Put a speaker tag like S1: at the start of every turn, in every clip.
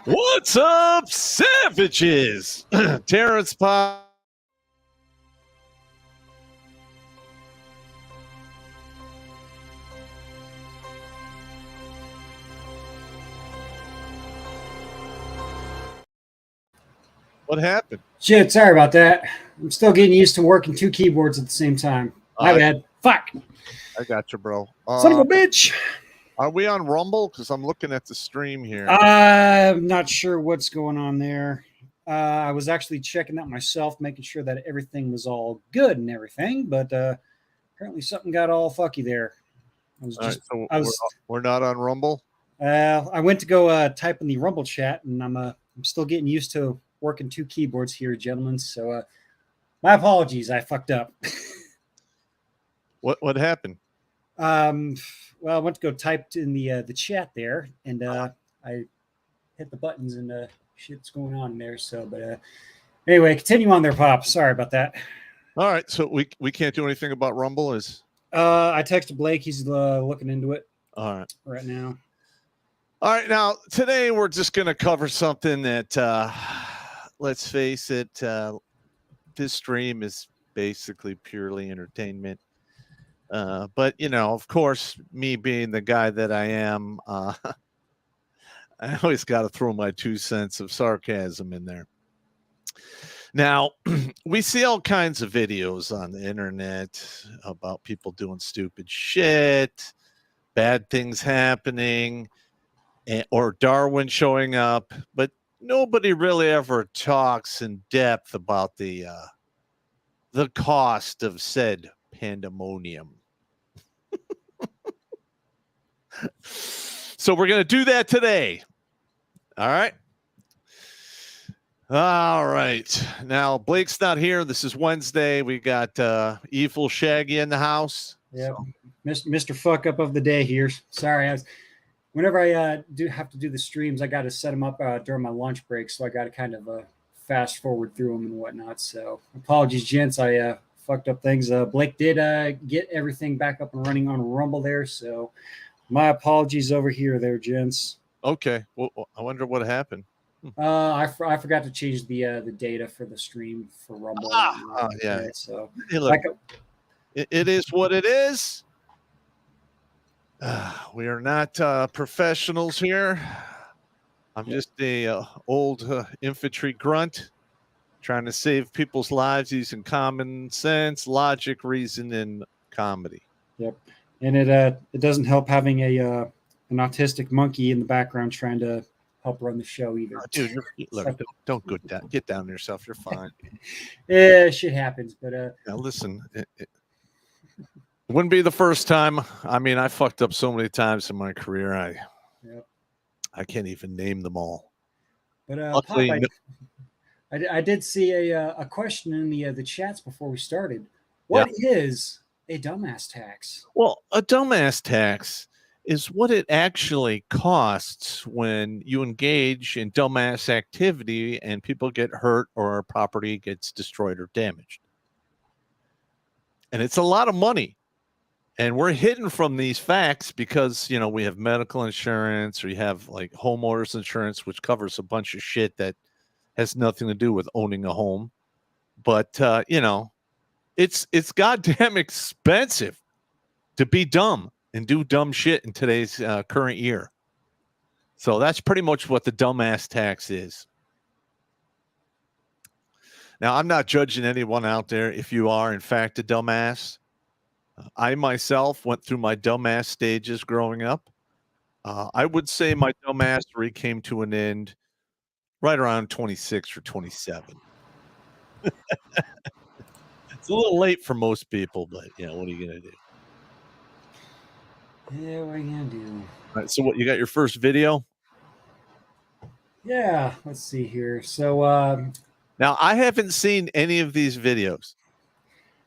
S1: What's up, savages? Terrence Pop. What happened?
S2: Shit, sorry about that. I'm still getting used to working two keyboards at the same time. My bad. Fuck.
S1: I got you, bro.
S2: Son of a bitch.
S1: Are we on Rumble? Because I'm looking at the stream here.
S2: I'm not sure what's going on there. I was actually checking that myself, making sure that everything was all good and everything, but apparently something got all fucky there.
S1: We're not on Rumble.
S2: I went to go type in the Rumble chat, and I'm still getting used to working two keyboards here, gentlemen. So my apologies, I fucked up.
S1: What happened?
S2: Well, I went to go type in the chat there, and I hit the buttons, and shit's going on there. So, but anyway, continue on there, Pop. Sorry about that.
S1: All right, so we can't do anything about Rumble.
S2: I texted Blake. He's looking into it.
S1: All
S2: right now.
S1: All right, now today we're just going to cover something that, let's face it, this stream is basically purely entertainment. But, you know, of course, me being the guy that I am, I always got to throw my 2 cents of sarcasm in there. Now, we see all kinds of videos on the internet about people doing stupid shit, bad things happening, or Darwin showing up, but nobody really ever talks in depth about the cost of said pandemonium. So we're going to do that today. All right. All right. Now, Blake's not here. This is Wednesday. We got Evil Shaggy in the house.
S2: Yeah. So. Mr. Fuck Up of the day here. Sorry. Whenever I do have to do the streams, I got to set them up during my lunch break. So I got to kind of fast forward through them and whatnot. So apologies, gents. I fucked up things. Blake did get everything back up and running on Rumble there. So my apologies over here there, gents.
S1: Okay. Well, I wonder what happened.
S2: I forgot to change the data for the stream for Rumble.
S1: Yeah.
S2: So
S1: hey, look, it is what it is. We are not professionals here. I'm just a old infantry grunt trying to save people's lives using common sense, logic, reason, and comedy.
S2: Yep. And it doesn't help having an autistic monkey in the background trying to help run the show either.
S1: Oh, dude, look, don't go down. Get down yourself. You're fine.
S2: Yeah, shit happens. But
S1: now listen, it wouldn't be the first time. I mean, I fucked up so many times in my career. I can't even name them all.
S2: But Pop, I did see a question in the chats before we started. What is a dumbass tax?
S1: Well, a dumbass tax is what it actually costs when you engage in dumbass activity and people get hurt or property gets destroyed or damaged. And it's a lot of money. And we're hidden from these facts because, you know, we have medical insurance or you have like homeowners insurance, which covers a bunch of shit that has nothing to do with owning a home. But, you know, it's goddamn expensive to be dumb and do dumb shit in today's current year. So that's pretty much what the dumbass tax is. Now, I'm not judging anyone out there if you are, in fact, a dumbass. I myself went through my dumbass stages growing up. I would say my dumbassery came to an end right around 26 or 27. It's a little late for most people, but, you know, what are you going to do?
S2: Yeah, what are you going to do?
S1: All right, so what, you got your first video?
S2: Yeah, let's see here. So
S1: now I haven't seen any of these videos.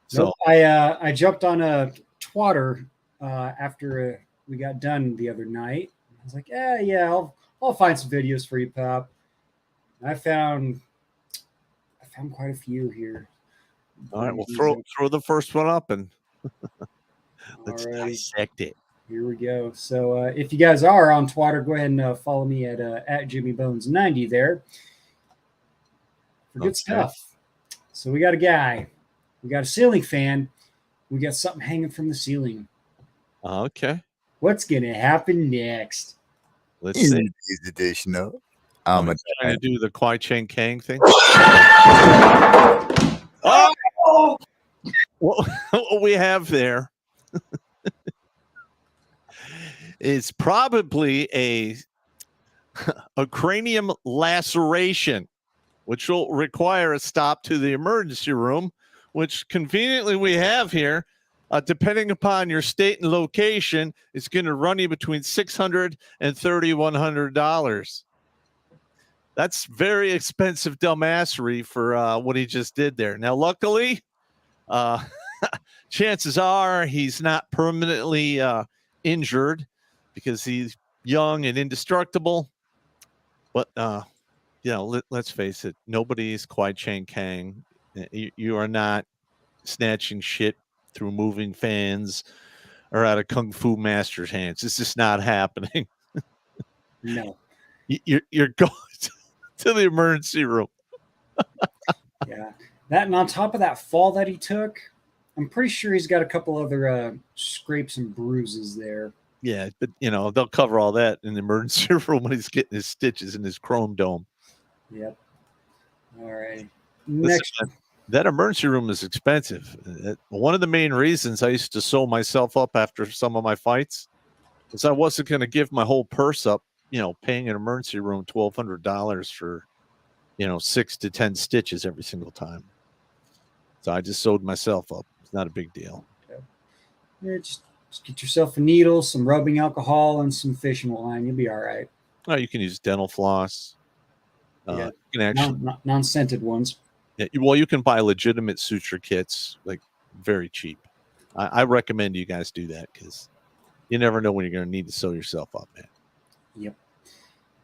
S1: So
S2: nope, I jumped on a Twitter after we got done the other night. I was like, yeah, I'll find some videos for you, Pop. And I found quite a few here.
S1: All right, well, throw the first one up and let's dissect it.
S2: Here we go. So if you guys are on Twitter, go ahead and follow me at JimmyBones90 there for good stuff. So we got a guy, we got a ceiling fan, we got something hanging from the ceiling.
S1: Okay.
S2: What's gonna happen next?
S1: Let's see.
S3: Today's edition of
S1: I'm trying to do the Kwai Chang Kang thing.
S2: Oh!
S1: What we have there is probably a cranium laceration, which will require a stop to the emergency room, which conveniently we have here. Depending upon your state and location, it's going to run you between $600 and $3,100. That's very expensive dumbassery for what he just did there. Now, luckily, chances are he's not permanently injured because he's young and indestructible. But, let's face it, nobody's Kwai Chang Kang. You are not snatching shit through moving fans or out of Kung Fu master's hands. It's just not happening.
S2: No.
S1: You're going to the emergency room.
S2: Yeah. That, and on top of that fall that he took, I'm pretty sure he's got a couple other scrapes and bruises there.
S1: Yeah, but they'll cover all that in the emergency room when he's getting his stitches in his chrome dome.
S2: Yep. All right.
S1: Next. That emergency room is expensive. One of the main reasons I used to sew myself up after some of my fights is I wasn't going to give my whole purse up, paying an emergency room $1,200 for, 6 to 10 stitches every single time. So I just sewed myself up. It's not a big deal.
S2: Okay. Yeah, just get yourself a needle, some rubbing alcohol, and some fishing line. You'll be all right.
S1: Oh, you can use dental floss.
S2: Yeah.
S1: You can actually
S2: non-scented ones.
S1: Yeah, well, you can buy legitimate suture kits, like very cheap. I recommend you guys do that because you never know when you're going to need to sew yourself up, man.
S2: Yep.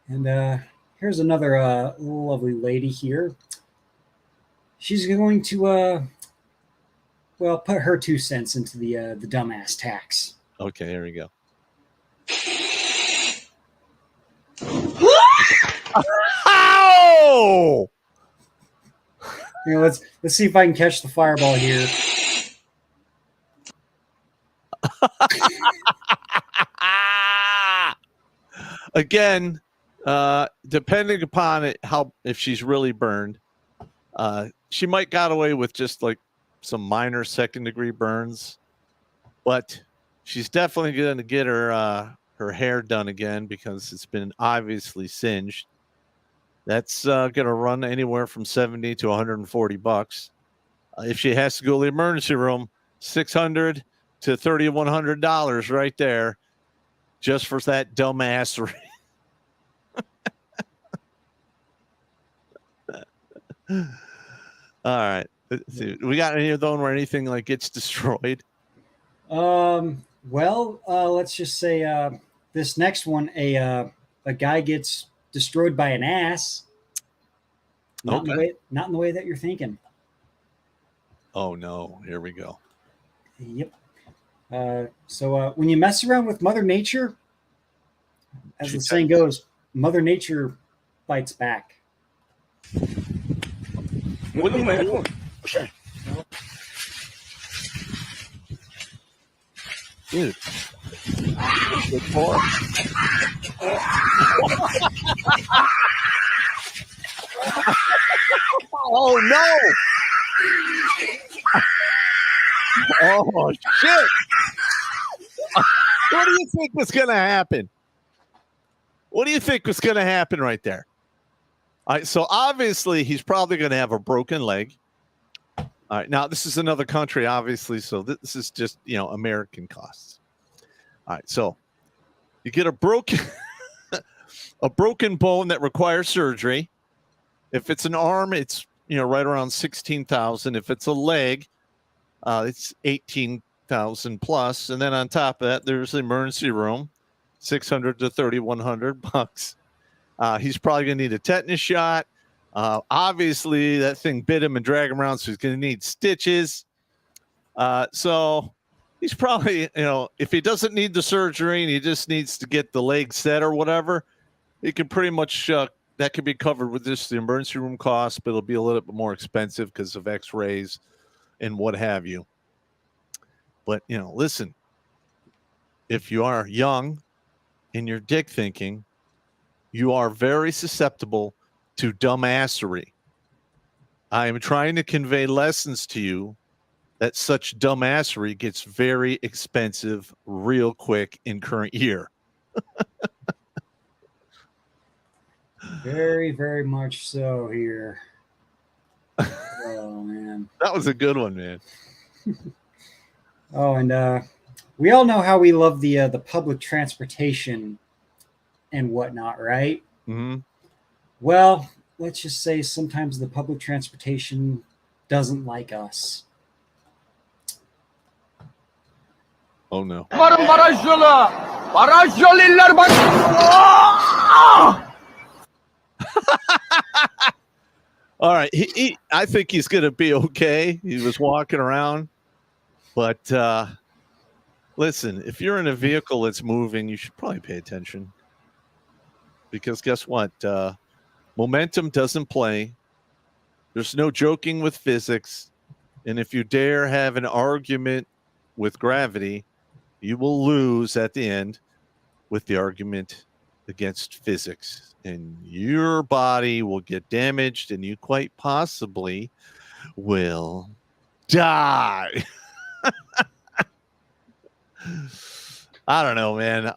S2: And here's another lovely lady here. She's going to, put her 2 cents into the dumbass tax.
S1: Okay, there we go. Ow!
S2: Let's see if I can catch the fireball here.
S1: Again, depending upon it, if she's really burned, she might got away with just like some minor 2nd-degree burns, but she's definitely going to get her hair done again because it's been obviously singed. That's going to run anywhere from $70 to $140. If she has to go to the emergency room, $600 to $3,100 right there, just for that dumbassery. All right. Let's see. We got any of those where anything like gets destroyed?
S2: Let's just say this next one, a guy gets destroyed by an ass. Not in the way that you're thinking.
S1: Oh no, here we go.
S2: Yep. So when you mess around with Mother Nature, as the saying goes, Mother Nature bites back.
S3: What am I doing?
S1: Dude. Good boy. Oh no! Oh shit! What do you think was going to happen? What do you think was going to happen right there? All right, so obviously he's probably going to have a broken leg. All right, now this is another country, obviously, so this is just American costs. All right, so you get a broken bone that requires surgery. If it's an arm, it's right around 16,000. If it's a leg, it's 18,000 plus, and then on top of that, there's the emergency room, $600 to $3,100. He's probably going to need a tetanus shot. Obviously, that thing bit him and dragged him around, so he's going to need stitches. So he's probably, if he doesn't need the surgery and he just needs to get the leg set or whatever, he can pretty much, that could be covered with just the emergency room costs, but it'll be a little bit more expensive because of x-rays and what have you. But, listen, if you are young and you're dick thinking, you are very susceptible to dumbassery. I am trying to convey lessons to you that such dumbassery gets very expensive real quick in current year.
S2: Very, very much so here. Oh, man.
S1: That was a good one, man.
S2: Oh, and we all know how we love the public transportation and whatnot, right?
S1: Mm-hmm.
S2: Well, let's just say sometimes the public transportation doesn't like us.
S1: Oh, no. All right. I think he's going to be okay. He was walking around. But listen, if you're in a vehicle that's moving, you should probably pay attention. Because guess what? Momentum doesn't play. There's no joking with physics. And if you dare have an argument with gravity, you will lose at the end with the argument against physics. And your body will get damaged and you quite possibly will die. I don't know, man.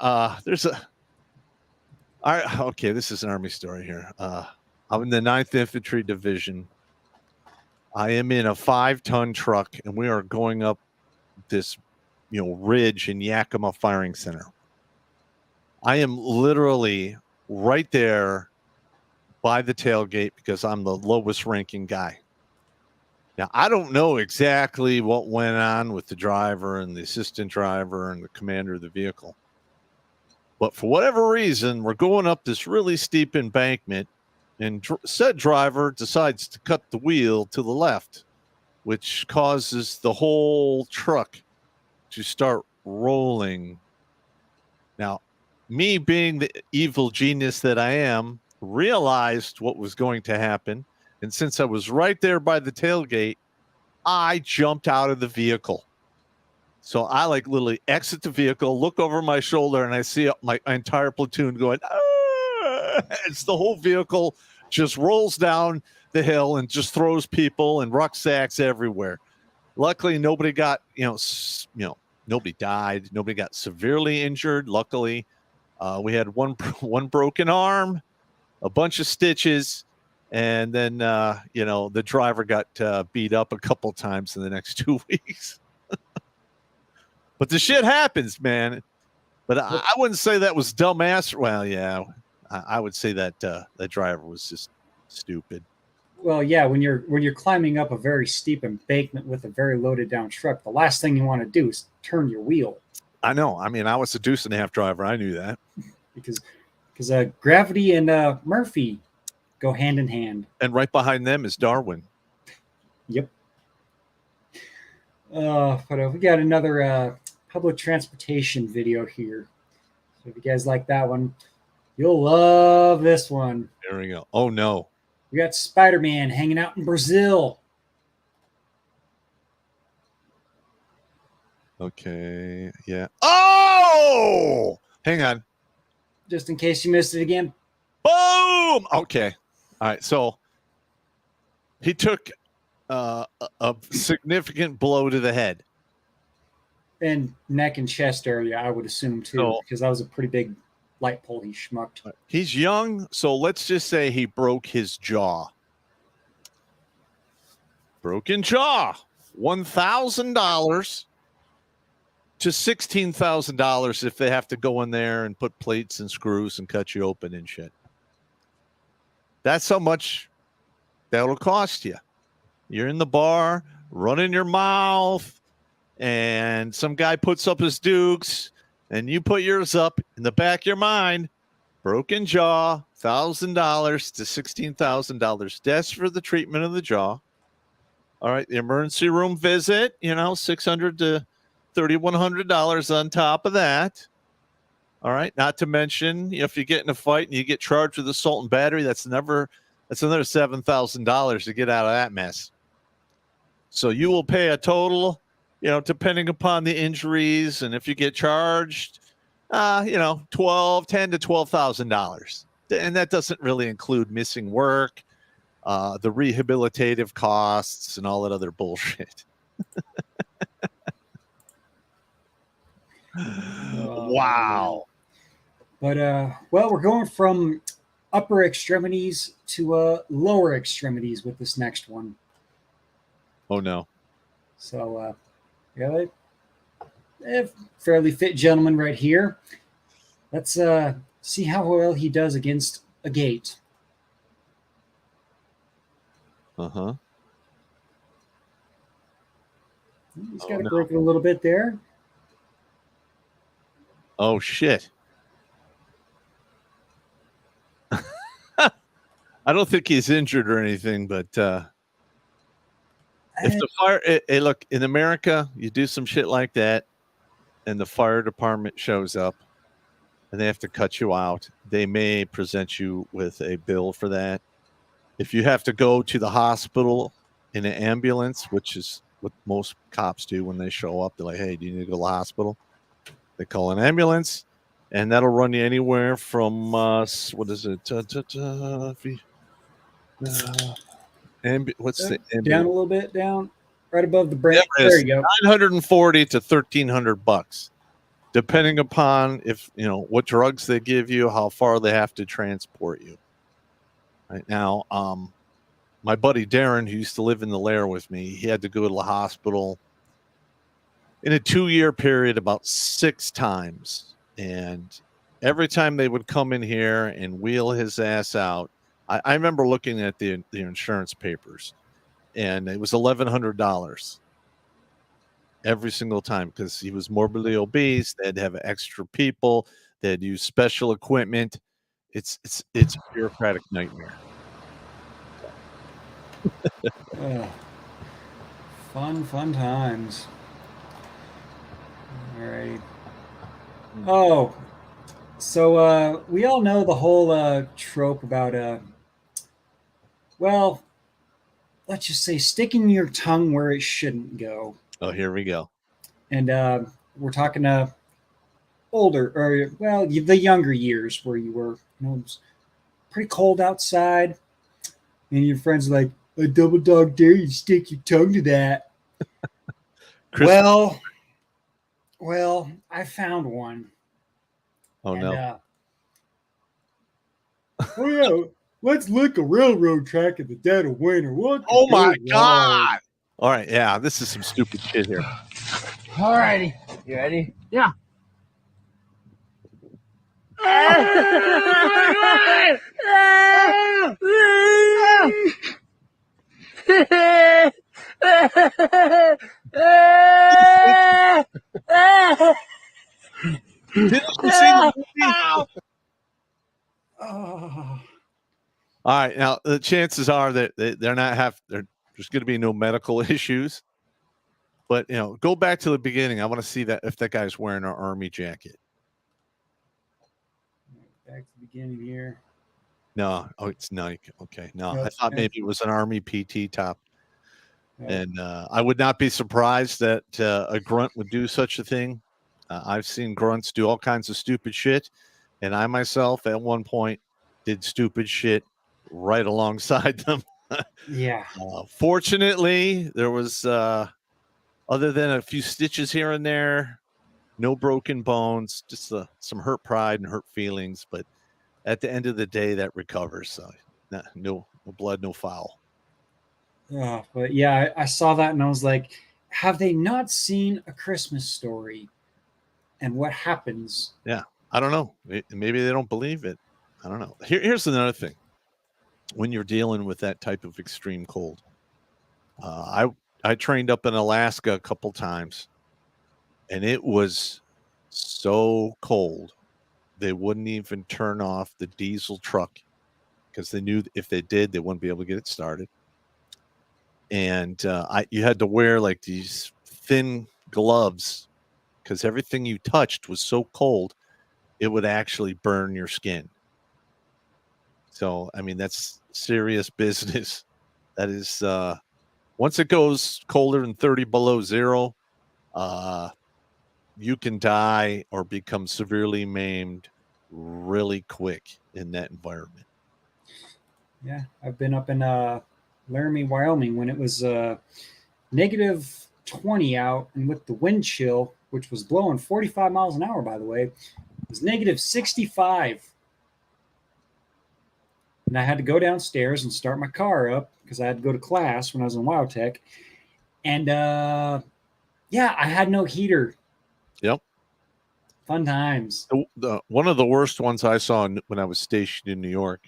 S1: Okay, this is an Army story here. I'm in the 9th Infantry Division. I am in a 5-ton truck, and we are going up this, ridge in Yakima Firing Center. I am literally right there by the tailgate because I'm the lowest ranking guy. Now, I don't know exactly what went on with the driver and the assistant driver and the commander of the vehicle. But for whatever reason, we're going up this really steep embankment, and said driver decides to cut the wheel to the left, which causes the whole truck to start rolling. Now, me being the evil genius that I am, realized what was going to happen. And since I was right there by the tailgate, I jumped out of the vehicle. So I literally exit the vehicle, look over my shoulder, and I see my entire platoon going, ah! It's the whole vehicle just rolls down the hill and just throws people and rucksacks everywhere. Luckily, nobody got, nobody died. Nobody got severely injured. Luckily, we had one broken arm, a bunch of stitches, and then, the driver got beat up a couple times in the next 2 weeks. But the shit happens, man. But I wouldn't say that was dumbass. Well, yeah, I would say that that driver was just stupid.
S2: Well, yeah, when you're climbing up a very steep embankment with a very loaded down truck, the last thing you want to do is turn your wheel.
S1: I know. I mean, I was a deuce and a half driver. I knew that. Because
S2: gravity and Murphy go hand in hand.
S1: And right behind them is Darwin.
S2: Yep. But we got another public transportation video here. So if you guys like that one, you'll love this one.
S1: There we go. Oh, no.
S2: We got Spider-Man hanging out in Brazil.
S1: Okay. Yeah. Oh! Hang on.
S2: Just in case you missed it again.
S1: Boom! Okay. All right. So he took a significant blow to the head.
S2: And neck and chest area, I would assume, too, because that was a pretty big light pole he schmucked.
S1: He's young, so let's just say he broke his jaw. Broken jaw. $1,000 to $16,000 if they have to go in there and put plates and screws and cut you open and shit. That's how much that'll cost you. You're in the bar, running your mouth, and some guy puts up his dukes, and you put yours up in the back of your mind. Broken jaw, $1,000 to $16,000. That's for the treatment of the jaw. All right, the emergency room visit, $600 to $3,100 on top of that. All right. Not to mention, if you get in a fight and you get charged with assault and battery, that's another $7,000 to get out of that mess. So you will pay a total, depending upon the injuries, and if you get charged, $10,000 to $12,000, and that doesn't really include missing work, the rehabilitative costs, and all that other bullshit. Wow.
S2: But well, we're going from upper extremities to lower extremities with this next one.
S1: Oh no.
S2: So a fairly fit gentleman right here. Let's see how well he does against a gate.
S1: Uh-huh.
S2: He's got it broken a little bit there.
S1: Oh shit. I don't think he's injured or anything, but if the fire, hey, look, in America, you do some shit like that, and the fire department shows up, and they have to cut you out. They may present you with a bill for that. If you have to go to the hospital in an ambulance, which is what most cops do when they show up, they're like, "Hey, do you need to go to the hospital?" They call an ambulance, and that'll run you anywhere from what is it? What's the ambulance?
S2: Down a little bit, down right above the brain. There you go.
S1: $940 to $1,300, depending upon what drugs they give you, how far they have to transport you. Right now, my buddy Darren, who used to live in the Lair with me, he had to go to the hospital in a 2-year period about 6 times, and every time they would come in here and wheel his ass out, I remember looking at the insurance papers, and it was $1,100 every single time because he was morbidly obese. They had to have extra people. They had to use special equipment. It's a bureaucratic nightmare.
S2: Fun times. All right. Oh, so we all know the whole trope about well, let's just say sticking your tongue where it shouldn't go.
S1: Oh, here we go.
S2: And we're talking older, or well, the younger years where you were, it's pretty cold outside, and your friends are like, "A double dog dare you to stick your tongue to that." Well, I found one.
S1: Oh, no.
S2: Oh yeah, let's lick a railroad track in the dead of winter. What?
S1: Oh my God! All right, yeah, this is some stupid shit here.
S4: All righty, you ready?
S5: Yeah.
S1: All right, now the chances are that there's going to be no medical issues, but go back to the beginning. I want to see that if that guy's wearing an army jacket.
S2: Back to the beginning here.
S1: No, it's Nike. Okay, no, I thought maybe it was an army PT top. And I would not be surprised that a grunt would do such a thing. I've seen grunts do all kinds of stupid shit, and I myself at one point did stupid shit right alongside them.
S2: Yeah.
S1: Fortunately, there was other than a few stitches here and there, no broken bones, just some hurt pride and hurt feelings. But at the end of the day, that recovers. So no blood, no foul.
S2: But yeah, I saw that and I was like, have they not seen A Christmas Story? And what happens?
S1: Yeah, I don't know. Maybe they don't believe it. I don't know. Here's another thing. When you're dealing with that type of extreme cold, I trained up in Alaska a couple times, and it was so cold they wouldn't even turn off the diesel truck because they knew if they did, they wouldn't be able to get it started. And you had to wear like these thin gloves because everything you touched was so cold, it would actually burn your skin. So, I mean, that's serious business. That is, once it goes colder than 30 below zero, you can die or become severely maimed really quick in that environment.
S2: Yeah, I've been up in Laramie, Wyoming when it was negative 20 out, and with the wind chill, which was blowing 45 miles an hour, by the way, it was negative 65. And I had to go downstairs and start my car up because I had to go to class when I was in WyoTech. And yeah, I had no heater.
S1: Yep.
S2: Fun times.
S1: One of the worst ones I saw when I was stationed in New York,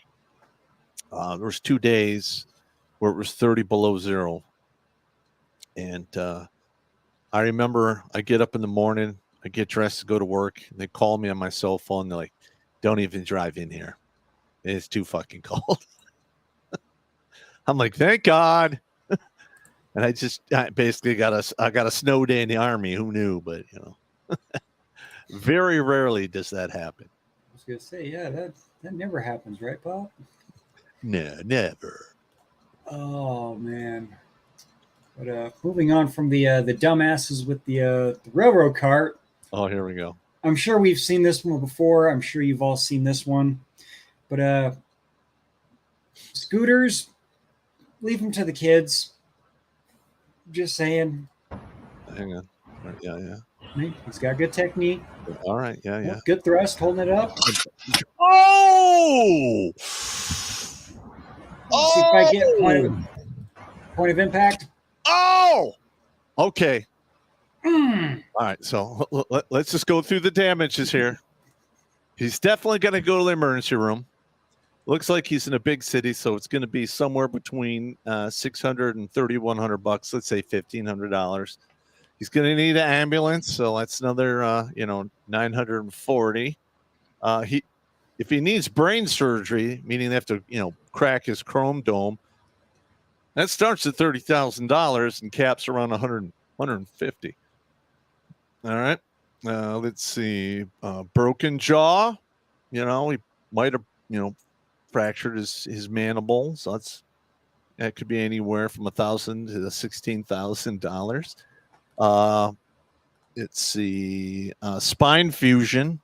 S1: there was 2 days where it was 30 below zero. And I remember I get up in the morning, I get dressed to go to work, and they call me on my cell phone. They're like, don't even drive in here. It's too fucking cold. I'm like, thank God. And I basically got a snow day in the Army. Who knew? But, you know, very rarely does that happen.
S2: I was going to say, yeah, that never happens, right, Pop?
S1: No, never.
S2: Oh, man. But moving on from the dumbasses with the railroad cart.
S1: Oh, here we go.
S2: I'm sure we've seen this one before. I'm sure you've all seen this one. But scooters, leave them to the kids. Just saying.
S1: Hang on. Yeah.
S2: He's got good technique.
S1: All right. Yeah.
S2: Good thrust, holding it up.
S1: Oh!
S2: See if I get point of impact.
S1: Oh! Okay.
S2: Mm.
S1: All right. So let's just go through the damages here. He's definitely going to go to the emergency room. Looks like he's in a big city, so it's going to be somewhere between $600 and $3,100. Let's say $1,500. He's going to need an ambulance, so that's another $940. If he needs brain surgery, meaning they have to crack his chrome dome, that starts at $30,000 and caps around 150. All right. Let's see. Broken jaw. He might have fractured his mandible, so that could be anywhere from $1,000 to $16,000. Let's see, spine fusion,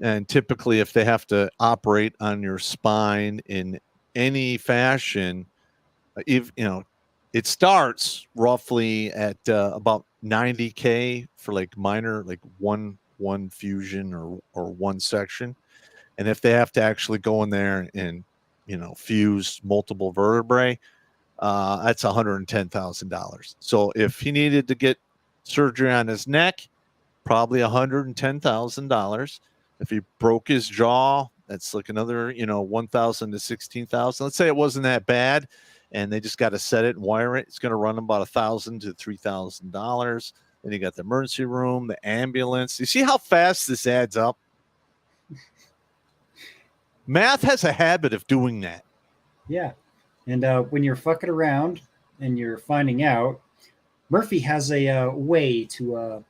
S1: and typically if they have to operate on your spine in any fashion, it starts roughly at about $90K for like minor, like one fusion or one section. And if they have to actually go in there and, fuse multiple vertebrae, that's $110,000. So if he needed to get surgery on his neck, probably $110,000. If he broke his jaw, that's like another, $1,000 to $16,000. Let's say it wasn't that bad, and they just got to set it and wire it. It's going to run about $1,000 to $3,000. Then you got the emergency room, the ambulance. You see how fast this adds up? Math has a habit of doing that.
S2: Yeah. And when you're fucking around and you're finding out, Murphy has a way to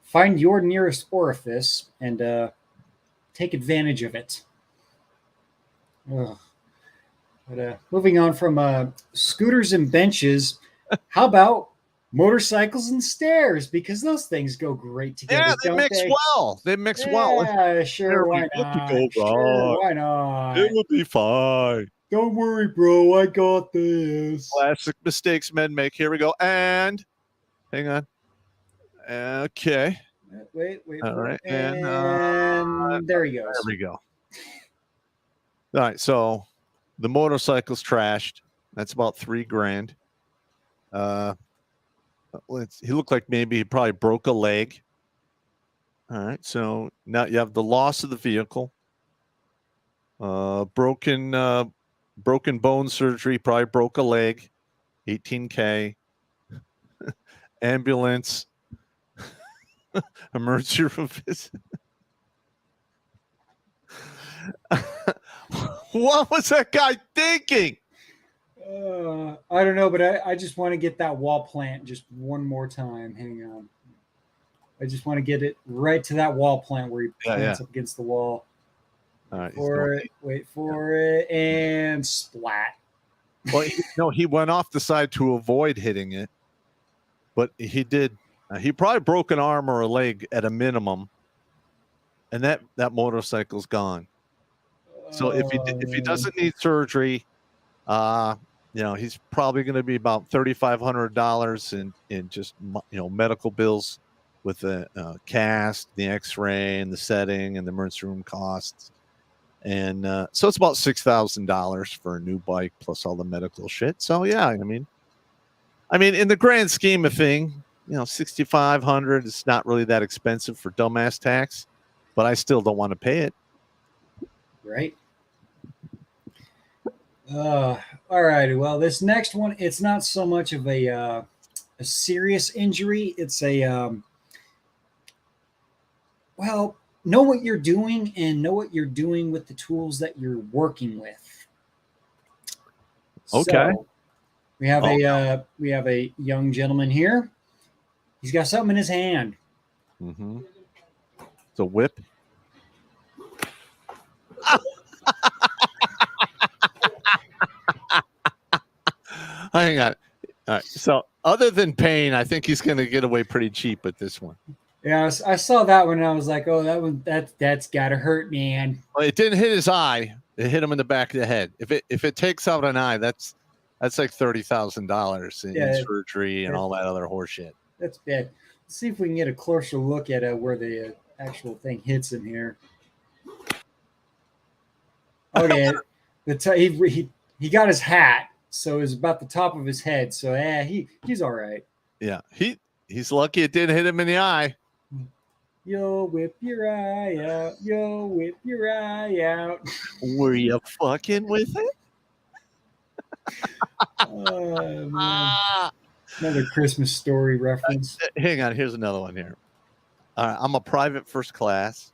S2: find your nearest orifice and take advantage of it. Ugh. But moving on from scooters and benches, how about motorcycles and stairs? Because those things go great together.
S1: Yeah, they
S2: don't
S1: mix
S2: they?
S1: well. They mix well.
S2: Yeah, sure. Why not? Sure, why not?
S1: It will be fine.
S2: Don't worry, bro. I got this.
S1: Classic mistakes men make. Here we go. And hang on. Okay.
S2: Wait.
S1: All right.
S2: And there he goes.
S1: There we go. All right. So the motorcycle's trashed. That's about $3,000. He looked like maybe he probably broke a leg. All right. So now you have the loss of the vehicle. Broken bone surgery, probably broke a leg, $18K. Ambulance, emergency room visit. What was that guy thinking?
S2: I don't know, but I just want to get that wall plant just one more time. Hang on. I just want to get it right to that wall plant where he plants up against the wall.
S1: All right,
S2: Wait for it, and splat.
S1: Well, he went off the side to avoid hitting it, but he did. He probably broke an arm or a leg at a minimum, and that motorcycle's gone. So if he doesn't need surgery, he's probably going to be about $3,500 in just medical bills with the cast, the X-ray, and the setting, and the emergency room costs. And so it's about $6,000 for a new bike plus all the medical shit. So yeah, I mean, in the grand scheme of thing, $6,500 is not really that expensive for dumbass tax, but I still don't want to pay it.
S2: Right. All righty. Well, this next one, it's not so much of a serious injury. It's a know what you're doing and know what you're doing with the tools that you're working with.
S1: Okay.
S2: So, we have a young gentleman here. He's got something in his hand.
S1: Mm-hmm. It's a whip. Hang on. All right. So other than pain, I think he's going to get away pretty cheap with this one.
S2: Yeah, I saw that one and I was like, oh, that's got to hurt, man.
S1: Well, it didn't hit his eye. It hit him in the back of the head. If it takes out an eye, that's like $30,000 in surgery and all that other horseshit.
S2: That's bad. Let's see if we can get a closer look at where the actual thing hits him here. Okay, he got his hat, so it's about the top of his head. So he's all right.
S1: Yeah, he's lucky it didn't hit him in the eye.
S2: You'll whip your eye out. You'll whip your eye out.
S1: Were you fucking with it?
S2: Oh, man. Another Christmas Story reference.
S1: Hang on, here's another one here. I'm a private first class.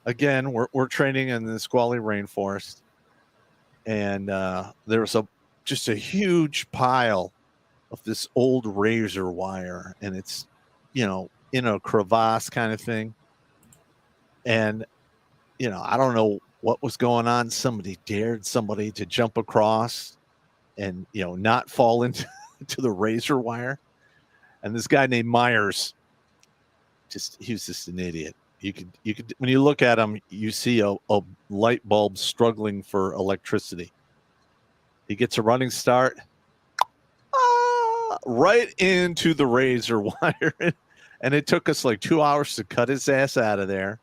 S1: Again, we're training in the squally rainforest, and there was just a huge pile of this old razor wire, and it's in a crevasse kind of thing. And I don't know what was going on. Somebody dared somebody to jump across and not fall into the razor wire. And this guy named Myers, he was just an idiot. You could when you look at him, you see a light bulb struggling for electricity. He gets a running start right into the razor wire. And it took us like 2 hours to cut his ass out of there.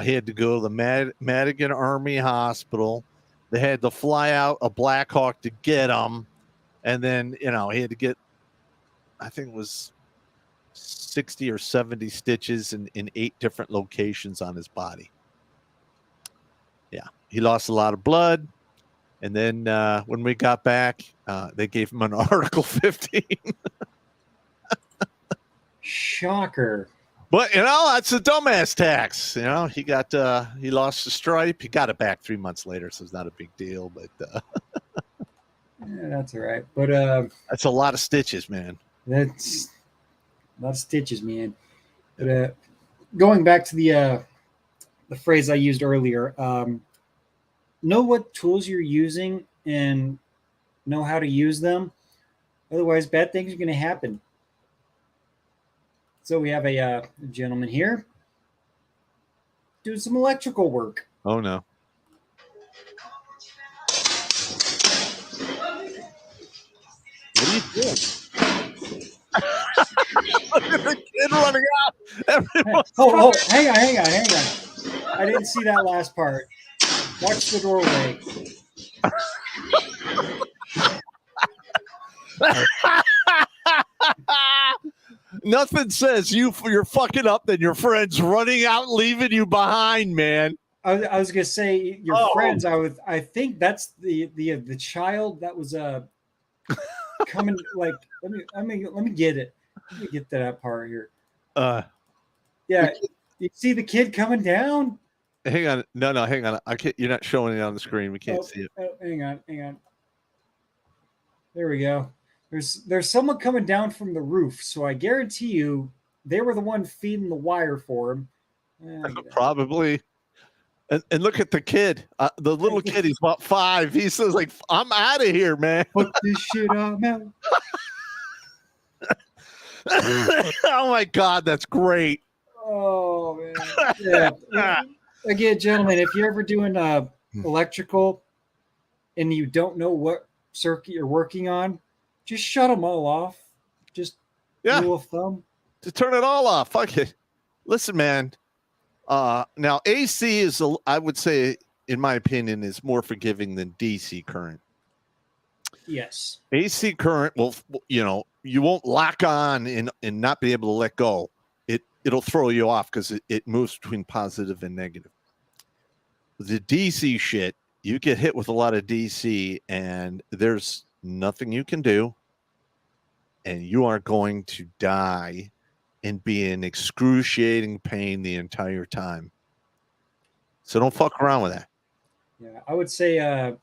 S1: He had to go to the Madigan Army Hospital. They had to fly out a Black Hawk to get him. And then, he had to get, I think it was 60 or 70 stitches in 8 different locations on his body. Yeah, he lost a lot of blood. And then when we got back, they gave him an Article 15.
S2: Shocker.
S1: But that's a dumbass tax. He lost the stripe. He got it back 3 months later, so it's not a big deal. But
S2: yeah, that's all right. But
S1: that's a lot of stitches, man.
S2: That's a lot of stitches, man. But going back to the phrase I used earlier, know what tools you're using and know how to use them. Otherwise, bad things are going to happen. So we have a gentleman here doing some electrical work.
S1: Oh, no. What are you doing? Look at the kid running out.
S2: Oh, hang on. I didn't see that last part. Watch the doorway.
S1: Nothing says you're fucking up than your friends running out and leaving you behind, man.
S2: I was gonna say your friends. I think that's the child that was coming. Like let me get it. Let me get to that part here. Yeah, you see the kid coming down.
S1: Hang on, no, hang on. I can't. You're not showing it on the screen. We can't see it.
S2: Hang on. There we go. There's someone coming down from the roof, so I guarantee you they were the one feeding the wire for him.
S1: Probably. And look at the kid. The little kid, he's about 5. He says, like, I'm out of here, man.
S2: Fuck this shit up, man.
S1: Oh, my God. That's great.
S2: Oh, man. Yeah. Again, gentlemen, if you're ever doing electrical and you don't know what circuit you're working on, just shut them all off. Just rule of thumb.
S1: Just turn it all off. Fuck it. Listen, man. Now AC is, I would say, in my opinion, is more forgiving than DC current.
S2: Yes.
S1: AC current will, you won't lock on and not be able to let go. It'll throw you off because it moves between positive and negative. The DC shit, you get hit with a lot of DC and there's nothing you can do, and you are going to die and be in excruciating pain the entire time. So don't fuck around with that.
S2: Yeah, I would say a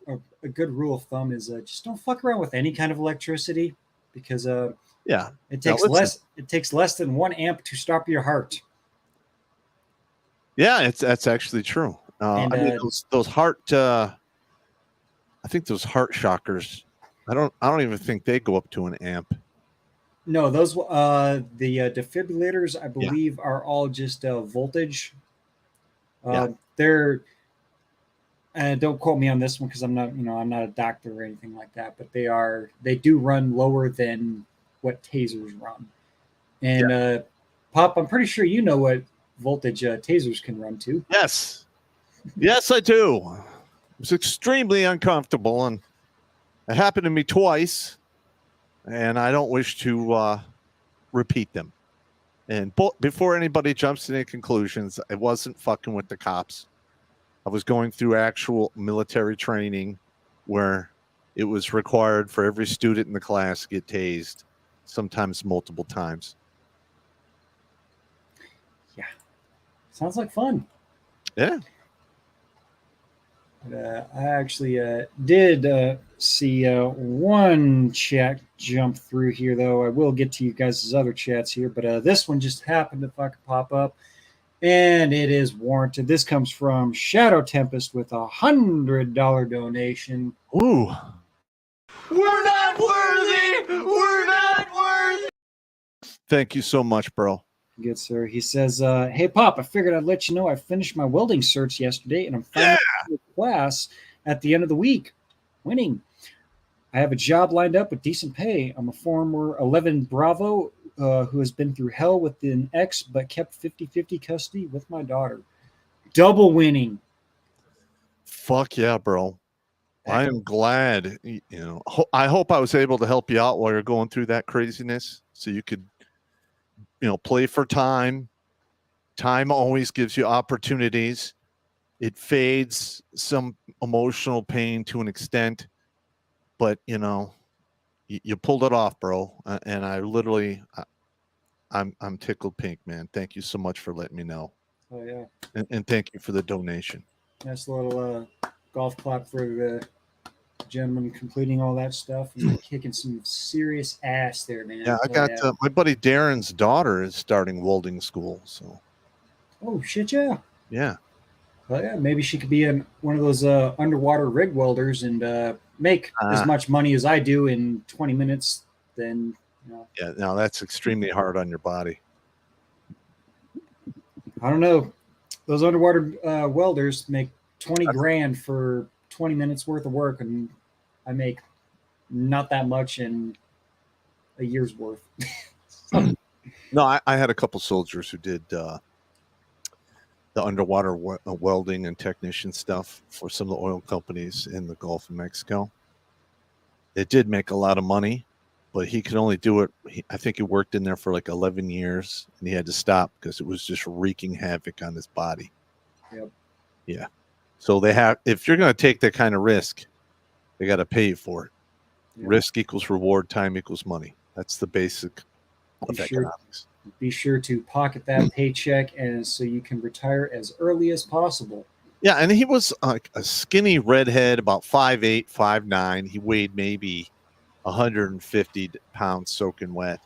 S2: good rule of thumb is just don't fuck around with any kind of electricity, because it takes less than 1 amp to stop your heart.
S1: Yeah, that's actually true. I mean, those heart, I think those heart shockers, I don't even think they go up to 1 amp.
S2: No, those the defibrillators, I believe, are all just voltage. They're, and don't quote me on this one because I'm not a doctor or anything like that, but they do run lower than what tasers run. And Pop, I'm pretty sure you know what voltage tasers can run to.
S1: Yes, I do. It was extremely uncomfortable, and it happened to me twice. And I don't wish to repeat them. And before anybody jumps to any conclusions, I wasn't fucking with the cops. I was going through actual military training where it was required for every student in the class to get tased, sometimes multiple times.
S2: Yeah. Sounds like fun.
S1: Yeah.
S2: I actually did see one chat jump through here, though. I will get to you guys' other chats here, but this one just happened to fucking pop up, and it is warranted. This comes from Shadow Tempest with $100 donation.
S1: Ooh. We're not worthy! We're not worthy! Thank you so much, bro.
S2: Good, sir. He says, hey, Pop, I figured I'd let you know I finished my welding certs yesterday, and I'm finally in class at the end of the week. Winning. I have a job lined up with decent pay. I'm a former 11 Bravo who has been through hell with an ex, but kept 50-50 custody with my daughter. Double winning.
S1: Fuck yeah, bro. I am glad. I hope I was able to help you out while you're going through that craziness, so you could play for time. Time always gives you opportunities. It fades some emotional pain to an extent, but you pulled it off, bro. And I literally, I'm tickled pink, man. Thank you so much for letting me know.
S2: Oh yeah.
S1: And thank you for the donation.
S2: Nice little golf clap for the gentleman completing all that stuff and kicking some serious ass there, man.
S1: Yeah, I got my buddy Darren's daughter is starting welding school. So.
S2: Oh shit! Yeah.
S1: Yeah.
S2: Well, yeah, maybe she could be one of those underwater rig welders and make as much money as I do in 20 minutes. Then.
S1: Yeah. Now that's extremely hard on your body.
S2: I don't know. Those underwater welders make 20 grand for 20 minutes worth of work, and I make not that much in a year's worth.
S1: No, I had a couple soldiers who did the underwater welding and technician stuff for some of the oil companies in the Gulf of Mexico. It did make a lot of money, but he could only do it. I think he worked in there for like 11 years, and he had to stop because it was just wreaking havoc on his body.
S2: Yep.
S1: Yeah. So if you're going to take that kind of risk, they got to pay you for it. Yep. Risk equals reward, time equals money. That's the basic of economics.
S2: Be sure to pocket that paycheck, and so you can retire as early as possible.
S1: Yeah, and he was like a skinny redhead, about 5'8", 5'9". He weighed maybe 150 pounds soaking wet.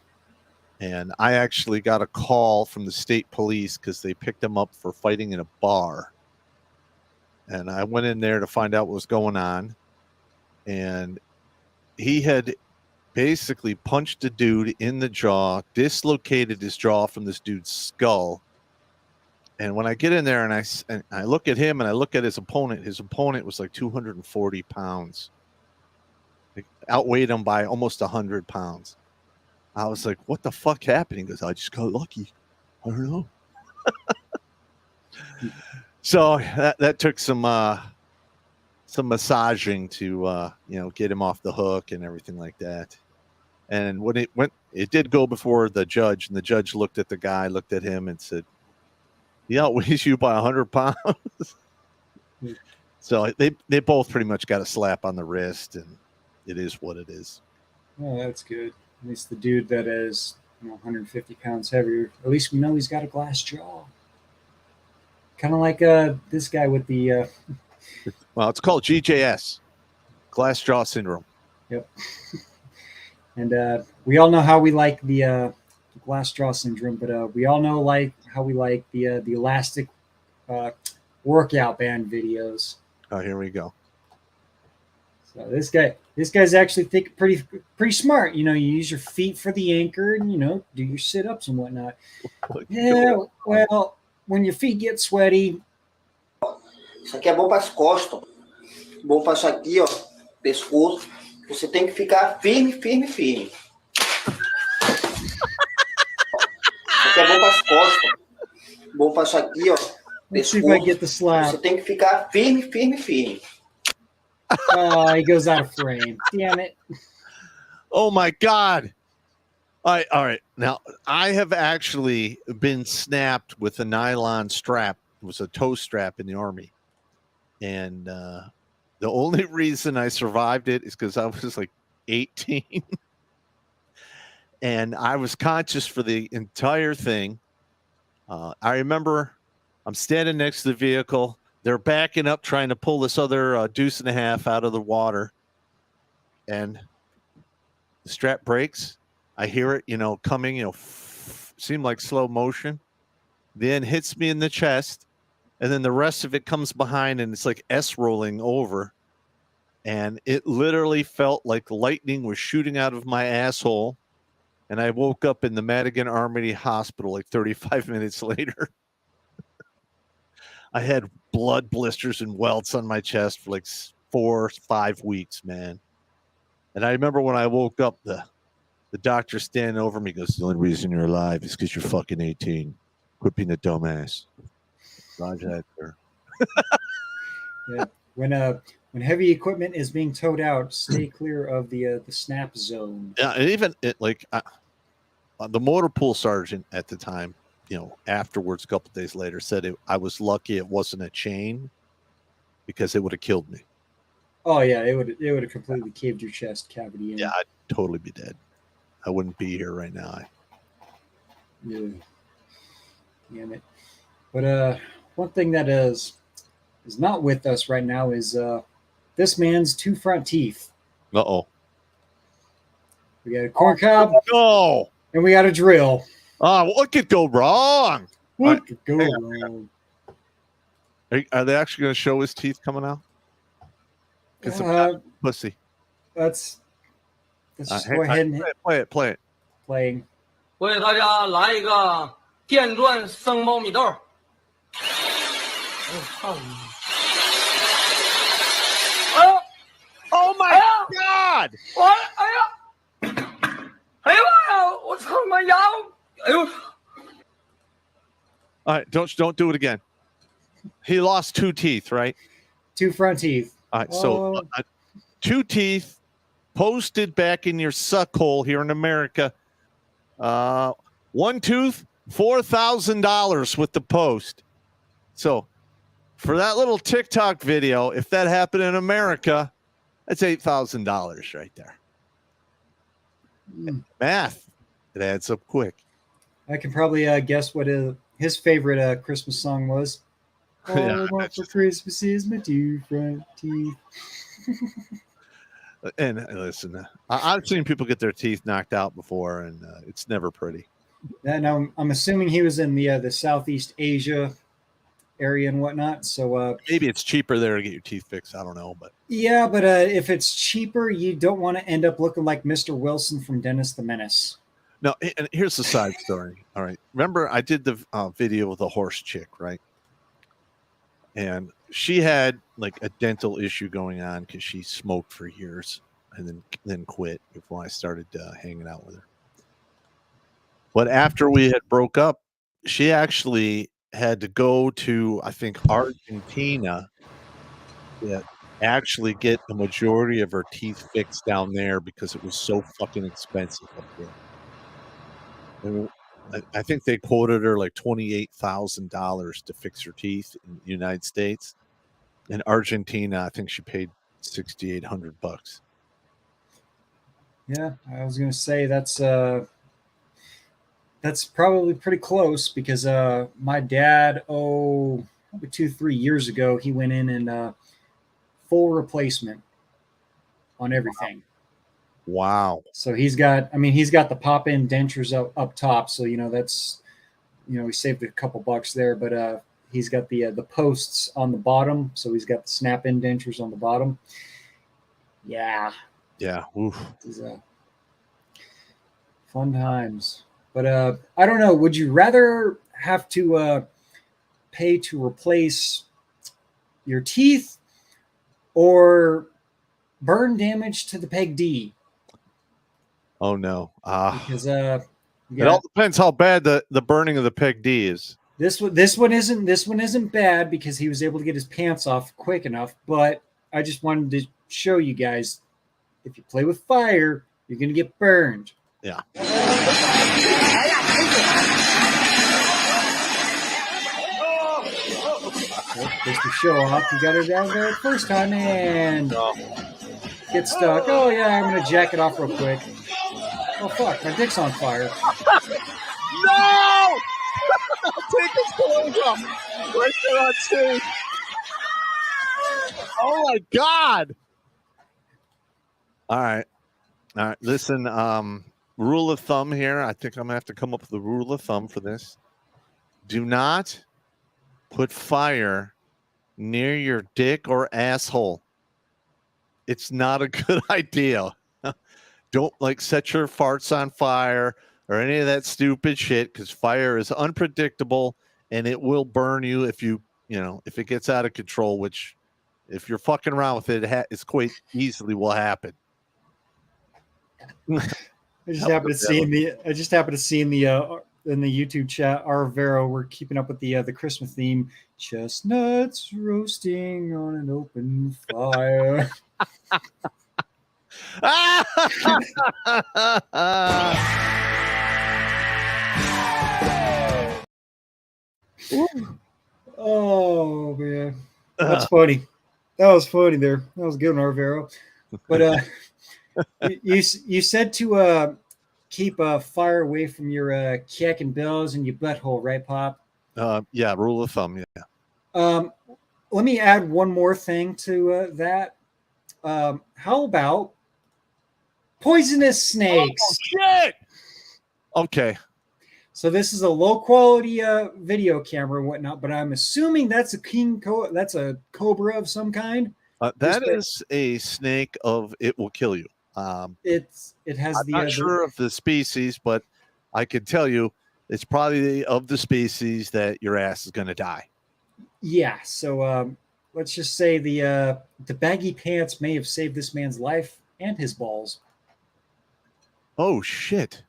S1: And I actually got a call from the state police because they picked him up for fighting in a bar. And I went in there to find out what was going on. And he had basically punched a dude in the jaw, dislocated his jaw from this dude's skull. And when I get in there and I look at him and I look at his opponent was like 240 pounds. It outweighed him by almost 100 pounds. I was like, what the fuck happened? He goes, I just got lucky. I don't know. So that took some massaging to get him off the hook and everything like that. And when it did go before the judge, and the judge looked at the guy, looked at him, and said, "He outweighs you by 100 pounds." So they both pretty much got a slap on the wrist, and it is what it is.
S2: Oh, that's good. At least the dude that is 150 pounds heavier, at least we know he's got a glass jaw. Kind of like this guy with the...
S1: Well, it's called GJS, glass jaw syndrome.
S2: Yep. And we all know how we like the glass jaw syndrome, but we all know how we like the elastic workout band videos.
S1: Oh, here we go.
S2: So this guy's actually thinking pretty smart. You use your feet for the anchor, and do your sit-ups and whatnot. Yeah, well, when your feet get sweaty.
S5: Isso aqui é bom para as costas, bom para isso aqui, ó, pescoço. Você tem que ficar firme, firme, firme. Isso aqui é bom para as costas, bom para isso aqui, ó,
S2: Let's see if I get the slap.
S5: Você tem que ficar firme, firme, firme.
S2: Oh, he goes out of frame. Damn it.
S1: Oh my God. All right. Now, I have actually been snapped with a nylon strap. It was a toe strap in the Army. And the only reason I survived it is because I was like 18. And I was conscious for the entire thing. I remember I'm standing next to the vehicle. They're backing up, trying to pull this other deuce and a half out of the water. And the strap breaks. I hear it, coming, seemed like slow motion. Then hits me in the chest. And then the rest of it comes behind, and it's like S-rolling over. And it literally felt like lightning was shooting out of my asshole. And I woke up in the Madigan Army Hospital like 35 minutes later. I had blood blisters and welts on my chest for like 4 or 5 weeks, man. And I remember when I woke up, the doctor standing over me goes, the only reason you're alive is because you're fucking 18. Quit being a dumbass. Roger that, sir.
S2: Yeah. When heavy equipment is being towed out, stay clear of the snap zone.
S1: Yeah, and even the motor pool sergeant at the time, afterwards, a couple of days later, said I was lucky it wasn't a chain because it would have killed me.
S2: Oh yeah, it would have completely caved your chest cavity in.
S1: Yeah, I'd totally be dead. I wouldn't be here right now.
S2: Yeah. Damn it. But one thing that is not with us right now is this man's 2 front teeth.
S1: Uh-oh.
S2: We got a corn cob.
S1: No.
S2: And we got a drill.
S1: Oh, what could go wrong?
S2: What could go wrong?
S1: Are they actually going to show his teeth coming out? Because pussy.
S2: Let's just go ahead and
S1: play it.
S2: Playing.
S6: 为大家来一个电钻生苞米豆。
S1: Oh my God!
S6: 哎呀妈呀！我操他妈牙！哎呦！
S1: All right, don't do it again. He lost 2 teeth, right?
S2: 2 front teeth.
S1: All right, so 2 teeth posted back in your suck hole here in America. 1 tooth, $4,000 with the post. So for that little TikTok video, if that happened in America, that's $8,000 right there. Math, it adds up quick.
S2: I can probably guess what his favorite Christmas song was. All I want for Christmas is my 2 front teeth.
S1: And listen, I've seen people get their teeth knocked out before, and it's never pretty.
S2: And I'm assuming he was in the Southeast Asia area and whatnot. So
S1: Maybe it's cheaper there to get your teeth fixed. I don't know, but
S2: yeah, but if it's cheaper, you don't want to end up looking like Mr. Wilson from Dennis the Menace.
S1: no. And here's the side story. All right, remember I did the video with the horse chick, right? And she had like a dental issue going on because she smoked for years and then quit before I started hanging out with her. But after we had broke up, she actually had to go to, I think, Argentina to actually get the majority of her teeth fixed down there because it was so fucking expensive up there. And I think they quoted her like $28,000 to fix her teeth in the United States. In Argentina, I think she paid $6,800.
S2: Yeah, I was gonna say that's probably pretty close because my dad, probably 2-3 years ago, he went in and full replacement on everything.
S1: Wow.
S2: So he's got the pop-in dentures up top. So that's we saved a couple bucks there, but he's got the posts on the bottom. So he's got the snap-in dentures on the bottom. Yeah.
S1: Yeah. Oof.
S2: This is fun times. But I don't know. Would you rather have to pay to replace your teeth or burn damage to the peg D?
S1: Oh no.
S2: Because
S1: it all depends how bad the burning of the peg D is.
S2: This one isn't bad because he was able to get his pants off quick enough. But I just wanted to show you guys, if you play with fire, you're gonna get burned.
S1: Yeah.
S2: Just to show off, you got it down there the first time and get stuck. Oh yeah, I'm gonna jack it off real quick. Oh fuck, my dick's on fire.
S1: No! Take his clothes off. Right there on stage. Oh my God. All right. Listen, rule of thumb here. I think I'm gonna have to come up with a rule of thumb for this. Do not put fire near your dick or asshole. It's not a good idea. Don't set your farts on fire or any of that stupid shit, because fire is unpredictable and it will burn you if if it gets out of control, which if you're fucking around with it, it's quite easily will happen.
S2: I just happened to see in the YouTube chat, Vero, we're keeping up with the Christmas theme. Chestnuts roasting on an open fire. Oh man, that's funny. That was funny there. That was a good one, Vero. But you said to keep fire away from your cack and bells and your butthole, right, Pop?
S1: Yeah, rule of thumb. Yeah.
S2: Let me add one more thing to that. How about poisonous snakes?
S1: Oh, shit. Okay.
S2: So this is a low quality video camera and whatnot, but I'm assuming that's a cobra of some kind.
S1: That is a snake it will kill you.
S2: It has
S1: I'm not sure of the species, but I can tell you it's probably of the species that your ass is going to die.
S2: Yeah. So let's just say the baggy pants may have saved this man's life and his balls.
S1: Oh shit.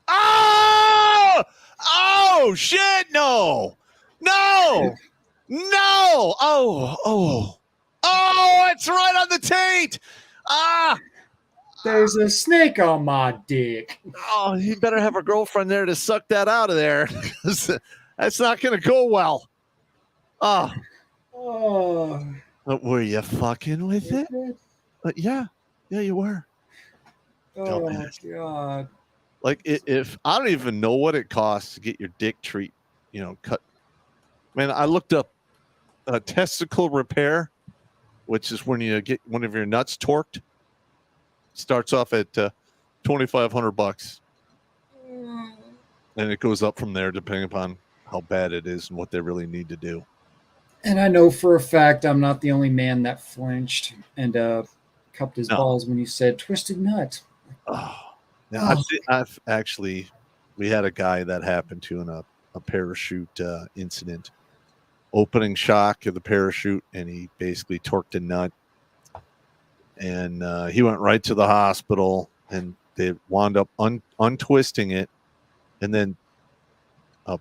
S1: Oh shit. No. Oh, it's right on the taint.
S2: There's a snake on my dick.
S1: Oh, he better have a girlfriend there to suck that out of there. That's not going to go well. Oh. Were you fucking with it? Yeah, you were.
S2: Oh God.
S1: If I don't even know what it costs to get your dick cut. Man, I looked up testicle repair. which is when you get one of your nuts torqued. Starts off at $2,500, and it goes up from there depending upon how bad it is and what they really need to do.
S2: And I know for a fact I'm not the only man that flinched and cupped his
S1: No.
S2: balls when you said twisted nut.
S1: Oh, now I've actually, we had a guy that happened to in a parachute incident. Opening shock of the parachute, and he basically torqued a nut, and he went right to the hospital, and they wound up untwisting it, and then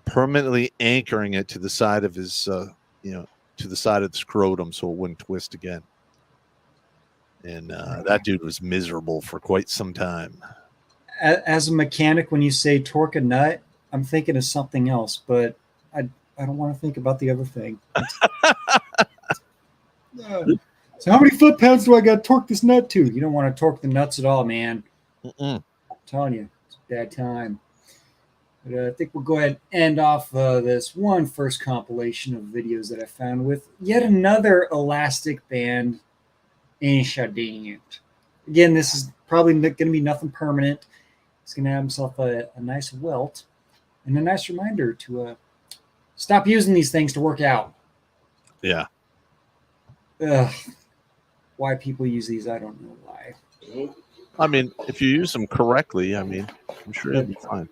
S1: permanently anchoring it to the side of his, to the side of the scrotum so it wouldn't twist again. And that dude was miserable for quite some time.
S2: As a mechanic, when you say torque a nut, I'm thinking of something else, but I don't want to think about the other thing. So how many foot-pounds do I got to torque this nut to? You don't want to torque the nuts at all, man. I'm telling you, it's a bad time. But I think we'll go ahead and end off this first compilation of videos that I found with yet another elastic band incident. Again, this is probably going to be nothing permanent. He's going to have himself a nice welt and a nice reminder to stop using these things to work out.
S1: Yeah.
S2: Ugh. Why people use these, I don't know why.
S1: I mean, if you use them correctly, I mean, I'm sure it'll be fine.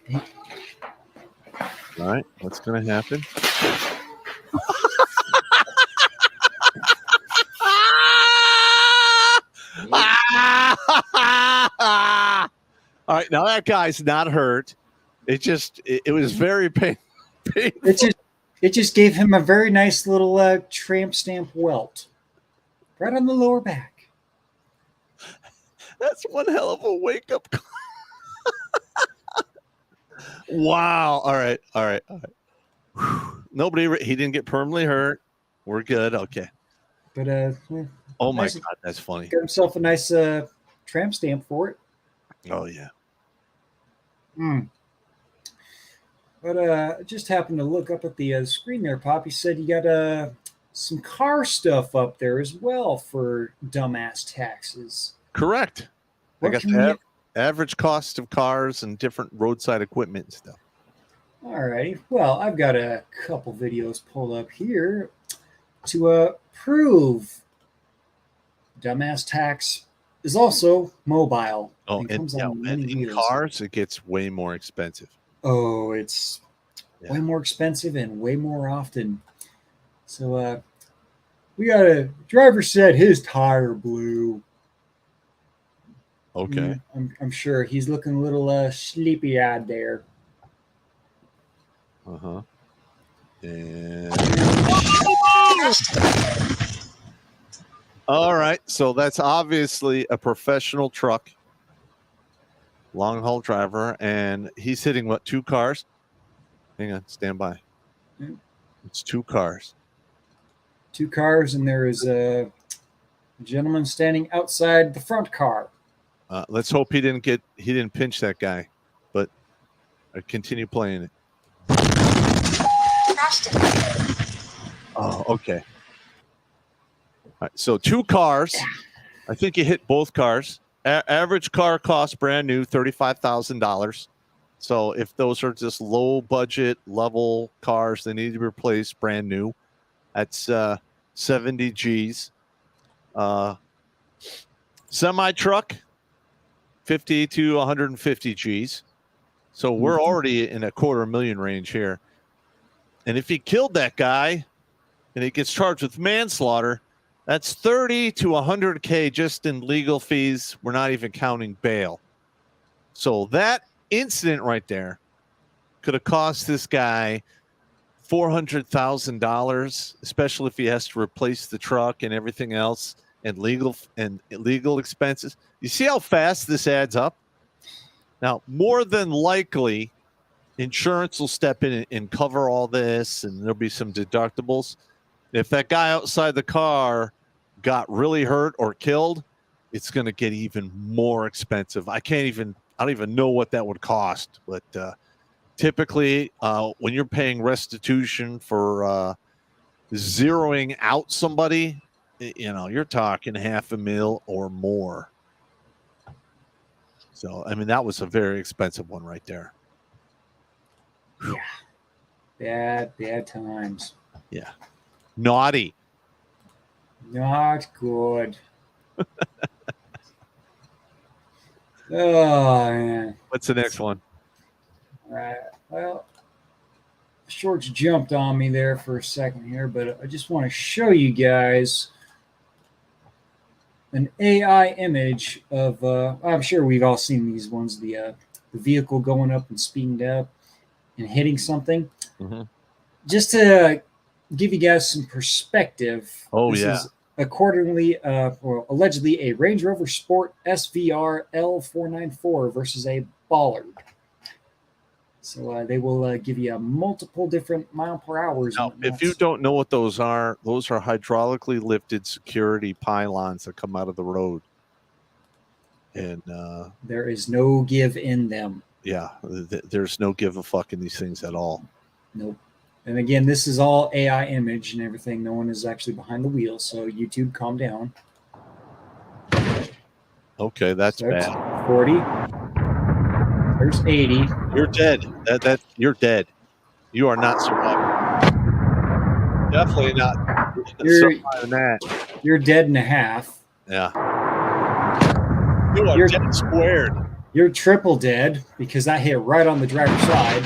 S1: All right, what's going to happen? All right, now that guy's not hurt. It was very painful.
S2: It just gave him a very nice little tramp stamp welt right on the lower back.
S1: That's one hell of a wake up call. Wow. All right. Whew. He didn't get permanently hurt. We're good. Okay.
S2: But
S1: oh my
S2: nice,
S1: God, that's funny.
S2: Got himself a nice tramp stamp for it.
S1: Oh yeah.
S2: But I just happened to look up at the screen there, Pop. You said you got some car stuff up there as well for dumbass taxes.
S1: Correct.
S2: What
S1: I got
S2: can
S1: the average cost of cars and different roadside equipment and stuff.
S2: All righty. Well, I've got a couple videos pulled up here to prove dumbass tax is also mobile.
S1: Oh, and in cars, it gets way more expensive.
S2: Oh, it's way more expensive and way more often. So we got a driver said his tire blew.
S1: Okay.
S2: I'm sure he's looking a little sleepy-eyed there.
S1: Uh-huh. And all right, so that's obviously a professional truck, long haul driver, and he's hitting what, 2 cars? Hang on, stand by. It's 2 cars.
S2: 2 cars, and there is a gentleman standing outside the front car.
S1: Let's hope he didn't pinch that guy, but I continue playing it. Oh, okay. All right, so 2 cars. I think you hit both cars. Average car cost brand new $35,000. So if those are just low budget level cars, they need to be replaced brand new. That's 70 G's. Semi truck, 50 to 150 G's. So we're already in a $250,000 range here. And if he killed that guy and he gets charged with manslaughter, that's 30 to 100K just in legal fees. We're not even counting bail. So that incident right there could have cost this guy $400,000, especially if he has to replace the truck and everything else and legal expenses. You see how fast this adds up? Now, more than likely, insurance will step in and cover all this, and there'll be some deductibles. If that guy outside the car got really hurt or killed, it's going to get even more expensive. I don't even know what that would cost, but typically when you're paying restitution for zeroing out somebody, you know, you're talking $500,000 or more. So, I mean, that was a very expensive one right there.
S2: Yeah. Bad times.
S1: Yeah. Naughty.
S2: Not good. Oh, man.
S1: What's the next one?
S2: All right. Well, Shorts jumped on me there for a second here, but I just want to show you guys an AI image of, I'm sure we've all seen these ones, the vehicle going up and speeding up and hitting something.
S1: Mm-hmm.
S2: Just to give you guys some perspective.
S1: Oh,
S2: this
S1: yeah.
S2: is accordingly, or allegedly, a Range Rover Sport SVR L494 versus a Bollard. So they will give you multiple different mile per hours.
S1: Now, if you don't know what those are hydraulically lifted security pylons that come out of the road. And
S2: there is no give in them.
S1: Yeah, there's no give a fuck in these things at all.
S2: Nope. And again, this is all AI image and everything. No one is actually behind the wheel. So YouTube, calm down.
S1: Okay, that's bad.
S2: 40. There's 80.
S1: You're dead. You're dead. You are not surviving. Definitely not. Surviving that.
S2: You're dead and a half.
S1: Yeah. You're dead squared.
S2: You're triple dead because I hit right on the driver's side.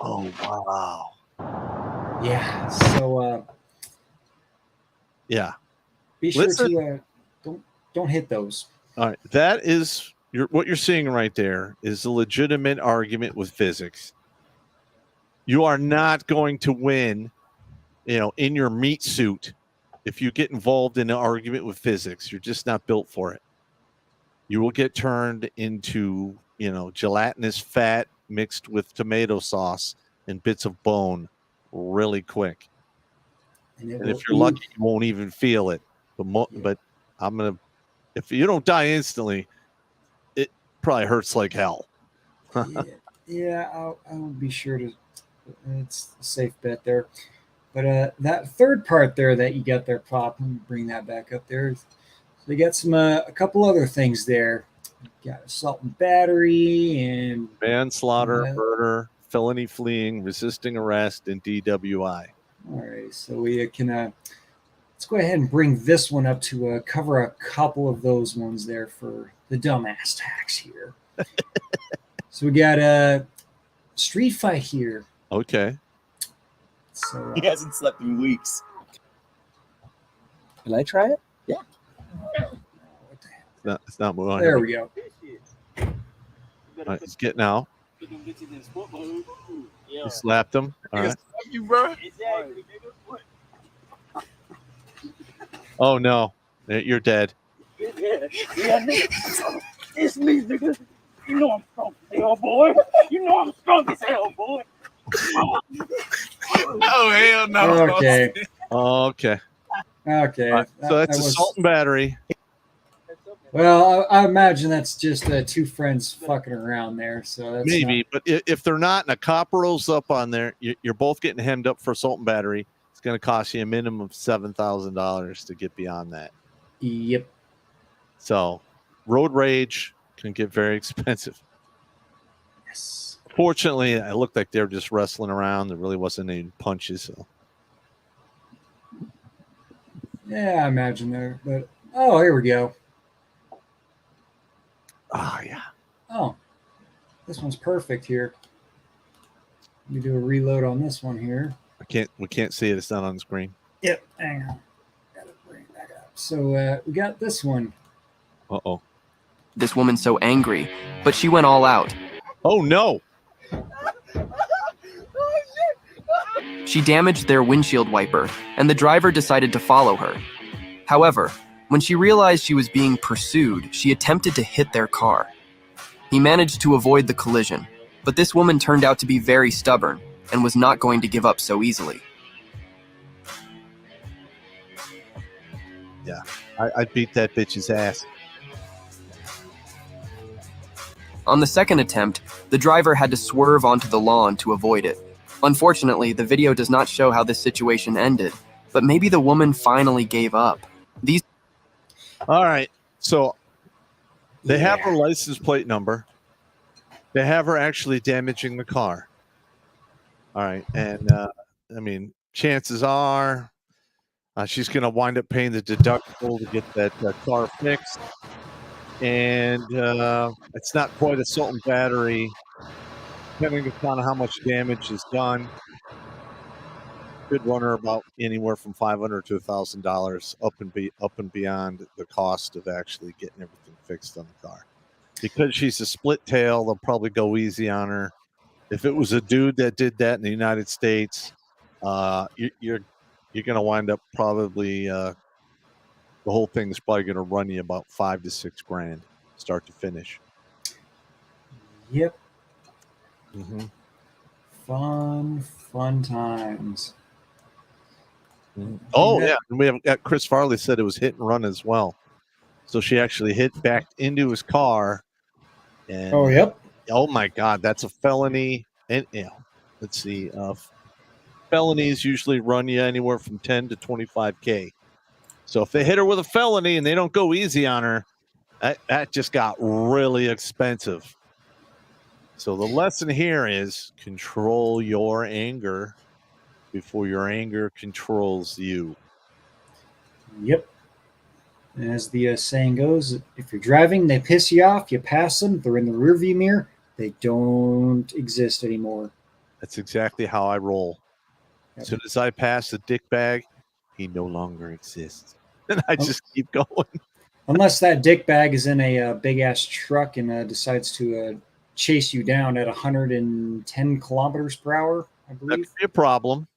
S1: Oh wow.
S2: Yeah. So
S1: yeah.
S2: Be sure to don't hit those.
S1: All right. That is what you're seeing right there is a legitimate argument with physics. You are not going to win, in your meat suit if you get involved in an argument with physics. You're just not built for it. You will get turned into, gelatinous fat mixed with tomato sauce and bits of bone really quick. And if you're lucky, you won't even feel it. But if you don't die instantly, it probably hurts like hell.
S2: I'll be sure to. It's a safe bet there. But that third part there that you got there, Pop, let me bring that back up there. They got a couple other things there. Got assault and battery and
S1: manslaughter, murder, felony fleeing, resisting arrest, and DWI.
S2: All right, so we can let's go ahead and bring this one up to cover a couple of those ones there for the dumbass tax here. So we got a street fight here.
S1: Okay.
S7: So he hasn't slept in weeks. Can I try it? Yeah.
S1: It's not moving on.
S2: There we go.
S1: All right, he's getting out. You slapped him. All right.
S7: You, bro.
S1: Oh no, you're dead.
S7: Yeah, it's me, nigga. You know I'm strong as hell, boy. You know I'm strong as hell, boy.
S3: Oh hell no.
S2: Okay.
S1: Okay.
S2: Okay.
S1: Right, so that's assault and battery.
S2: Well, I imagine that's just two friends fucking around there. So that's
S1: maybe, but if they're not, and a cop rolls up on there, you're both getting hemmed up for assault and battery. It's going to cost you a minimum of $7,000 to get beyond that.
S2: Yep.
S1: So, road rage can get very expensive.
S2: Yes.
S1: Fortunately, it looked like they were just wrestling around. There really wasn't any punches. So.
S2: Yeah, I imagine there. But here we go.
S1: Oh yeah.
S2: Oh, this one's perfect here. Let me do a reload on this one here.
S1: We can't see it. It's not on the screen.
S2: Yep. Hang on. Gotta bring it back up. So we got this one.
S1: Uh-oh.
S8: This woman's so angry, but she went all out.
S1: Oh no.
S8: She damaged their windshield wiper, and the driver decided to follow her. However, when she realized she was being pursued, she attempted to hit their car. He managed to avoid the collision, but this woman turned out to be very stubborn and was not going to give up so easily.
S1: Yeah, I'd beat that bitch's ass.
S8: On the second attempt, the driver had to swerve onto the lawn to avoid it. Unfortunately, the video does not show how this situation ended, But maybe the woman finally gave up.
S1: All right. So they have
S2: Yeah.
S1: her license plate number. They have her actually damaging the car. All right. And I mean, chances are she's going to wind up paying the deductible to get that car fixed. And it's not quite assault and battery, depending upon how much damage is done. Could run her about anywhere from $500 to $1,000 up and beyond the cost of actually getting everything fixed on the car. Because she's a split tail, they'll probably go easy on her. If it was a dude that did that in the United States, you're going to wind up probably the whole thing is probably going to run you about $5,000 to $6,000, start to finish.
S2: Yep.
S1: Mm-hmm.
S2: Fun times.
S1: Oh yeah, and we have Chris Farley said it was hit and run as well. So she actually hit back into his car, and
S2: Oh, yep.
S1: oh my God, that's a felony. And let's see, felonies usually run you anywhere from 10 to 25K. So if they hit her with a felony and they don't go easy on her, that just got really expensive. So the lesson here is control your anger before your anger controls you.
S2: Yep. As the saying goes, if you're driving, they piss you off, you pass them, they're in the rearview mirror, they don't exist anymore.
S1: That's exactly how I roll.
S2: Yep.
S1: As soon as I pass the dick bag, he no longer exists. And I just keep going.
S2: Unless that dick bag is in a big ass truck and decides to chase you down at 110 kilometers per hour, I
S1: That
S2: believe.
S1: could be a problem.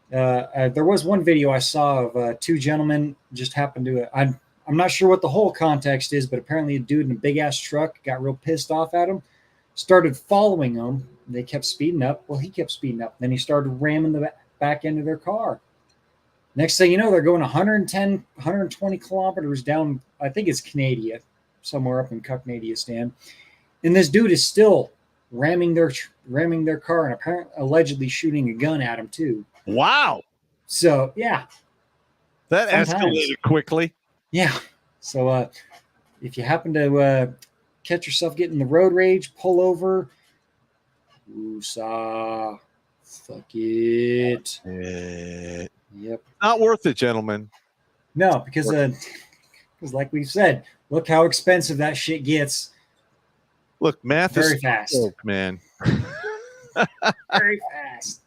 S2: There was one video I saw of two gentlemen just happened to. I'm not sure what the whole context is, but apparently a dude in a big ass truck got real pissed off at him, started following him. They kept speeding up. Well, he kept speeding up. Then he started ramming the back end of their car. Next thing you know, they're going 110, 120 kilometers down. I think it's Canada, somewhere up in Canadistan, and this dude is still ramming their car and apparently allegedly shooting a gun at him too.
S1: Wow.
S2: So yeah,
S1: That
S2: Fun
S1: escalated
S2: times.
S1: quickly.
S2: yeah. So if you happen to catch yourself getting the road rage, pull over. Woosah. Fuck it. Yep.
S1: Not worth it, gentlemen.
S2: No, because like we've said, look how expensive that shit gets.
S1: Look, math
S2: Very
S1: is
S2: fast.
S1: joke, man.
S2: Very fast.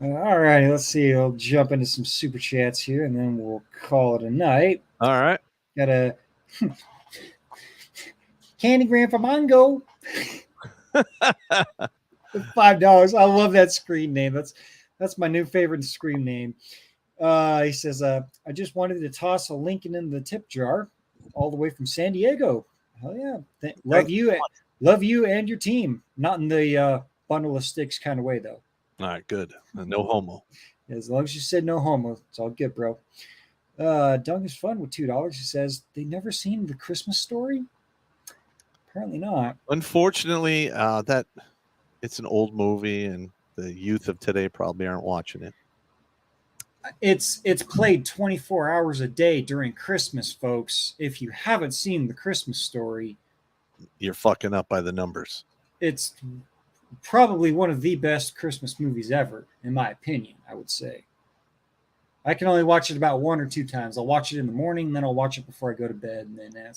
S2: All right, let's see. I'll jump into some super chats here, and then we'll call it a night.
S1: All right.
S2: Got a candy gram for Mongo. $5. I love that screen name. That's my new favorite screen name. He says, I just wanted to toss a link in the tip jar all the way from San Diego. Hell yeah. Love you and your team. Not in the bundle of sticks kind of way, though.
S1: All right, good. No homo.
S2: As long as you said no homo, it's all good, bro. Doug is fun with $2. He says, they never seen The Christmas Story? Apparently not.
S1: Unfortunately, that it's an old movie, and the youth of today probably aren't watching it.
S2: It's played 24 hours a day during Christmas, folks. If you haven't seen The Christmas Story,
S1: You're fucking up by the numbers.
S2: it's probably one of the best Christmas movies ever, in my opinion, I would say. I can only watch it about 1 or 2 times. I'll watch it in the morning, then I'll watch it before I go to bed, and then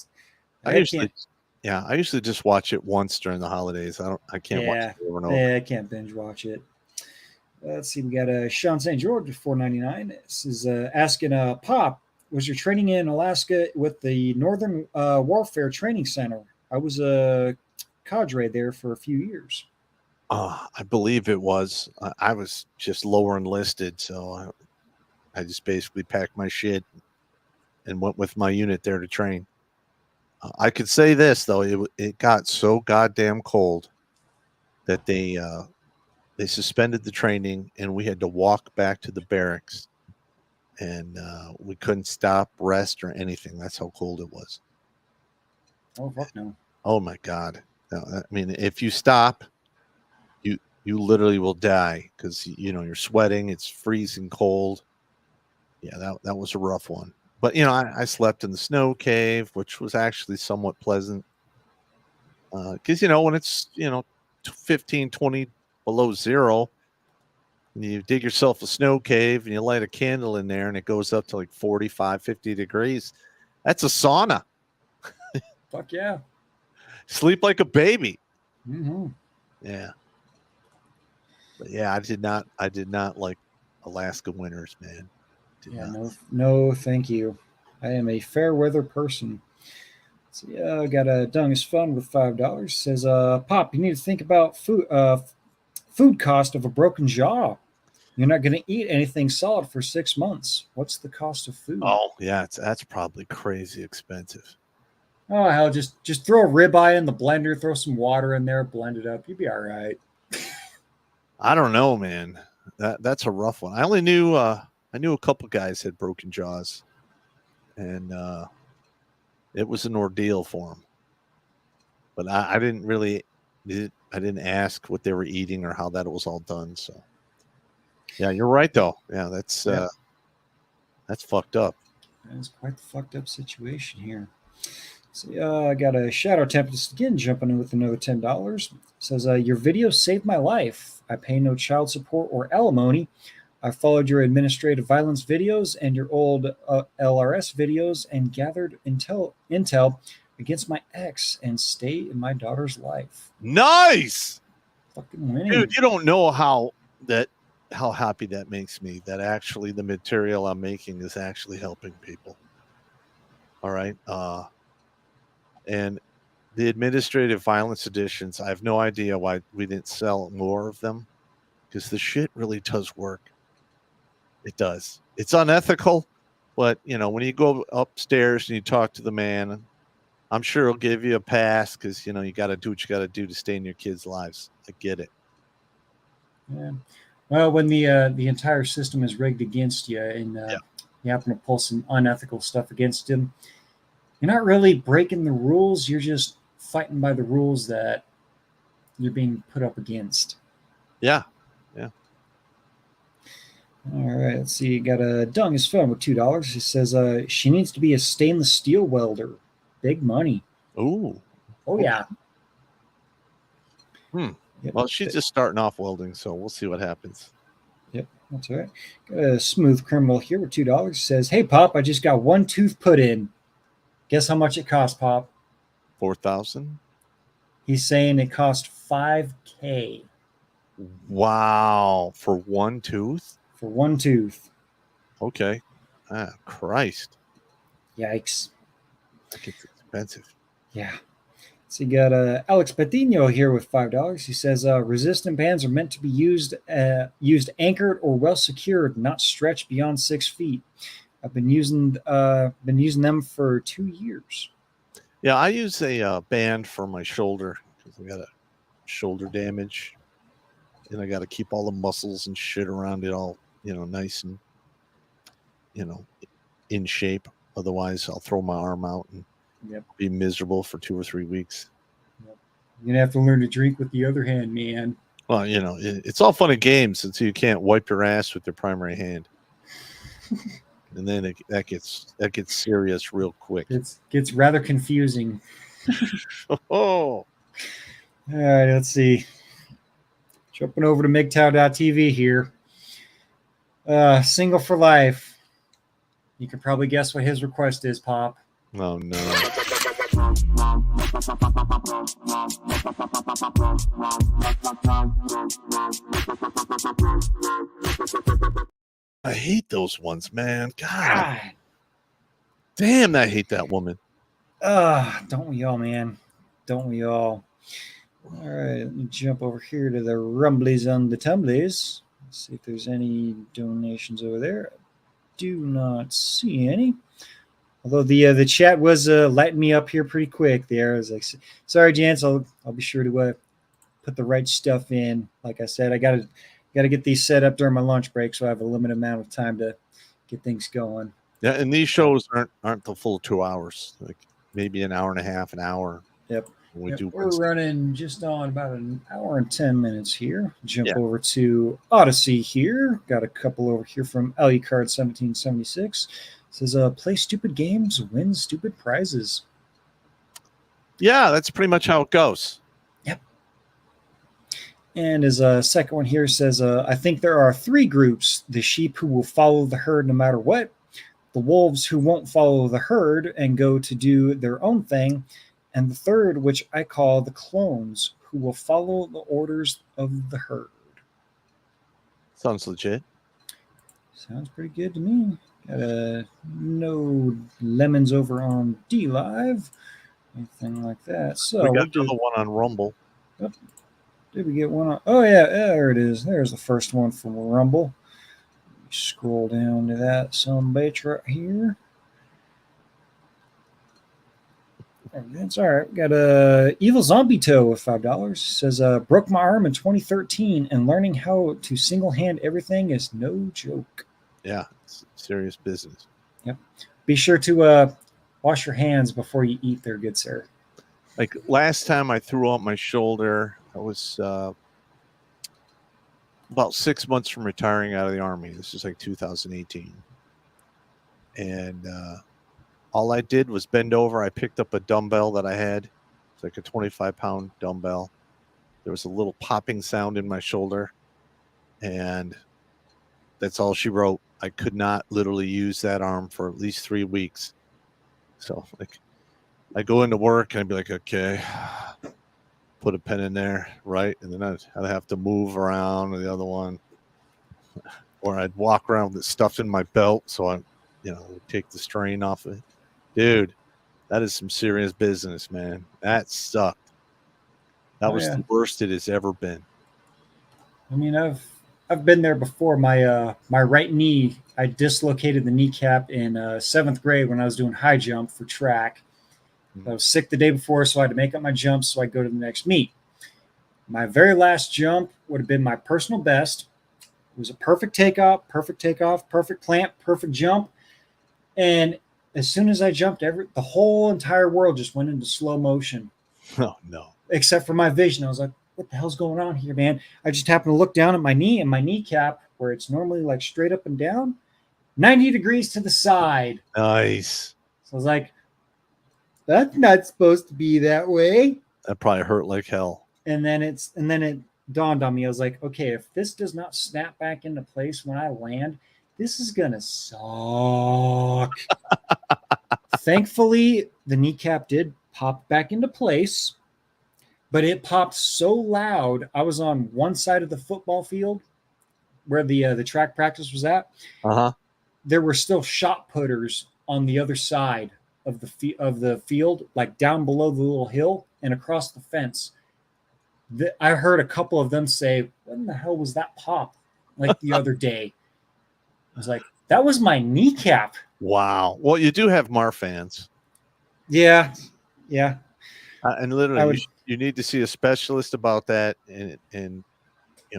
S1: I usually just watch it once during the holidays. I can't watch it over and over.
S2: Yeah, I can't binge watch it. Let's see. We got Sean St. George with $4.99. This is asking, Pop, was your training in Alaska with the Northern Warfare Training Center? I was a cadre there for a few years.
S1: I believe it was. I was just lower enlisted, so I just basically packed my shit and went with my unit there to train. I could say this though, it got so goddamn cold that they suspended the training and we had to walk back to the barracks, and we couldn't stop, rest, or anything. That's how cold it was.
S2: Oh fuck no!
S1: Oh my God! I mean, if you stop, you literally will die because you're sweating. It's freezing cold. Yeah, that was a rough one. But I slept in the snow cave, which was actually somewhat pleasant. Because when it's 15, 20 below zero, and you dig yourself a snow cave and you light a candle in there and it goes up to like 45, 50 degrees. That's a sauna.
S2: Fuck yeah.
S1: Sleep like a baby.
S2: Mm-hmm.
S1: Yeah. But yeah, I did not like Alaska winters, man.
S2: No, thank you. I am a fair weather person. So yeah, I got a Dung is Fun with $5. Says, Pop, you need to think about food cost of a broken jaw. You're not going to eat anything solid for 6 months. What's the cost of food?
S1: Oh yeah, that's probably crazy expensive.
S2: Oh hell, just throw a ribeye in the blender, throw some water in there, blend it up. You'd be all right.
S1: I don't know, man. That's a rough one. I only knew I knew a couple guys had broken jaws, and it was an ordeal for them. But I didn't really, I didn't ask what they were eating or how that was all done. So, yeah, you're right though. Yeah, that's fucked up.
S2: That is quite the fucked up situation here. So I got a Shadow Tempest again jumping in with another $10. Says, your video saved my life. I pay no child support or alimony. I followed your administrative violence videos and your old LRS videos and gathered intel against my ex and stay in my daughter's life.
S1: Nice.
S2: Fucking winning.
S1: Dude, you don't know how happy that makes me that actually the material I'm making is actually helping people. All right. And the administrative violence editions, I have no idea why we didn't sell more of them, because the shit really does work. It does. It's unethical, but when you go upstairs and you talk to the man, I'm sure he'll give you a pass because you got to do what you got to do to stay in your kids' lives. I get it.
S2: Yeah. Well, when the entire system is rigged against you and you happen to pull some unethical stuff against him, you're not really breaking the rules. You're just fighting by the rules that you're being put up against.
S1: Yeah.
S2: All right, let's see. Got a Dung is Fun with $2. It says she needs to be a stainless steel welder. Big money.
S1: Ooh.
S2: Oh yeah.
S1: Yep. Well, she's just starting off welding, so we'll see what happens.
S2: Yep, that's all right. Got a Smooth Criminal here with $2. Says, hey Pop, I just got one tooth put in. Guess how much it cost, Pop?
S1: 4,000.
S2: He's saying it cost $5,000.
S1: Wow, for one tooth?
S2: For one tooth.
S1: Okay. Christ.
S2: Yikes.
S1: That gets expensive.
S2: Yeah. So you got Alex Patino here with $5. He says resistant bands are meant to be used anchored or well secured, not stretched beyond 6 feet. I've been using them for 2 years.
S1: Yeah, I use a band for my shoulder because I got a shoulder damage, and I got to keep all the muscles and shit around it all, nice and, in shape. Otherwise, I'll throw my arm out and be miserable for 2 or 3 weeks.
S2: Yep. You're gonna have to learn to drink with the other hand, man.
S1: Well, it's all fun and games until you can't wipe your ass with your primary hand. And then that gets serious real quick.
S2: It gets rather confusing.
S1: Oh,
S2: all right. Let's see. Jumping over to MGTOW.tv here. Single for life. You can probably guess what his request is, Pop.
S1: oh no! I hate those ones, man. God. Damn, I hate that woman.
S2: Don't we all, man? Don't we all? All right, let me jump over here to the Rumblies on the Tumblies. Let's see if there's any donations over there. I do not see any. Although the chat was lighting me up here pretty quick there. I was like, sorry, gents, I'll be sure to put the right stuff in. Like I said, I gotta get these set up during my lunch break, so I have a limited amount of time to get things going.
S1: Yeah, and these shows aren't the full 2 hours. Like maybe an hour and a half, an hour.
S2: Yep.
S1: when we
S2: Yep,
S1: do
S2: we're
S1: Wednesday.
S2: running just on about an hour and 10 minutes here. Jump
S1: Yeah.
S2: over to Odyssey here. Got a couple over here from Card 1776. Says, play stupid games, win stupid prizes.
S1: Yeah, that's pretty much how it goes.
S2: And his second one here says, I think there are 3 groups: the sheep who will follow the herd no matter what, the wolves who won't follow the herd and go to do their own thing, and the third, which I call the clones, who will follow the orders of the herd.
S1: Sounds legit.
S2: Sounds pretty good to me. Got no lemons over on D Live, anything like that. So
S1: We
S2: we'll
S1: got
S2: do.
S1: another one on Rumble.
S2: Did we get one on? Oh, yeah, there it is. There's the first one from Rumble. Scroll down to that some bitch right here. That's all right. Got a Evil Zombie Toe with $5. Says, broke my arm in 2013, and learning how to single hand everything is no joke.
S1: Yeah, it's serious business.
S2: Yep. Be sure to wash your hands before you eat there, good sir.
S1: Like last time I threw out my shoulder, I was about 6 months from retiring out of the Army. This is like 2018. And all I did was bend over. I picked up a dumbbell that I had. It's like a 25-pound dumbbell. There was a little popping sound in my shoulder. And that's all she wrote. I could not literally use that arm for at least 3 weeks. So like I go into work and I'd be like, okay, put a pen in there, right? And then I'd have to move around to the other one. Or I'd walk around with it stuffed in my belt so I would take the strain off of it. Dude, that is some serious business, man. That sucked. That was the worst it has ever been.
S2: I mean, I've been there before. My my right knee, I dislocated the kneecap in 7th grade when I was doing high jump for track. I was sick the day before, so I had to make up my jumps so I go to the next meet. My very last jump would have been my personal best. It was a perfect takeoff, perfect plant, perfect jump. And as soon as I jumped, the whole entire world just went into slow motion.
S1: Oh, no.
S2: Except for my vision. I was like, what the hell's going on here, man? I just happened to look down at my knee, and my kneecap, where it's normally like straight up and down, 90 degrees to the side.
S1: Nice.
S2: So I was like, that's not supposed to be that way.
S1: That probably hurt like hell.
S2: And then it dawned on me. I was like, okay, if this does not snap back into place when I land, this is gonna suck. Thankfully, the kneecap did pop back into place, but it popped so loud. I was on one side of the football field where the track practice was at. There were still shot putters on the other side of the field, like down below the little hill and across the fence. I heard a couple of them say, when the hell was that pop? Like the other day. I was like, that was my kneecap.
S1: Wow. Well, you do have MAR fans.
S2: Yeah.
S1: And literally, you need to see a specialist about that and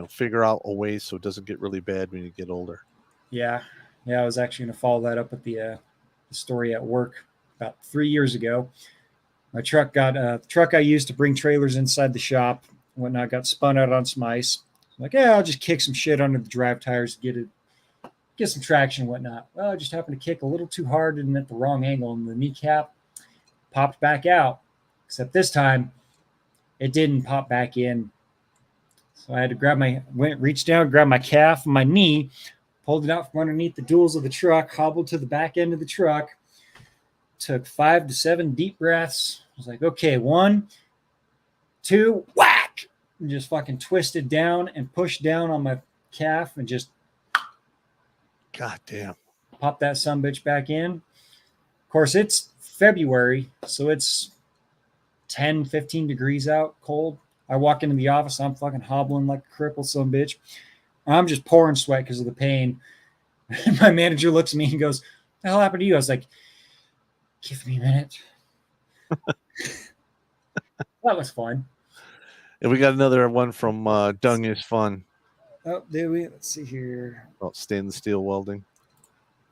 S1: figure out a way so it doesn't get really bad when you get older.
S2: Yeah. I was actually going to follow that up with the story at work about 3 years ago. My truck the truck I used to bring trailers inside the shop and whatnot got spun out on some ice. I'm like, I'll just kick some shit under the drive tires to get some traction and whatnot. Well, I just happened to kick a little too hard and at the wrong angle, and the kneecap popped back out. Except this time, it didn't pop back in. So I had to reached down, grabbed my calf and my knee, pulled it out from underneath the duals of the truck, hobbled to the back end of the truck, took 5 to 7 deep breaths. I was like, okay, 1, 2, whack! And just fucking twisted down and pushed down on my calf and just
S1: God damn.
S2: Pop that sumbitch back in. Of course, it's February, so it's 10, 15 degrees out, cold. I walk into the office, I'm fucking hobbling like a crippled sumbitch. I'm just pouring sweat because of the pain. My manager looks at me and goes, what the hell happened to you? I was like, give me a minute. That was fun.
S1: And we got another one from Dung is Fun.
S2: Oh, did we? Let's see here.
S1: About stainless steel welding.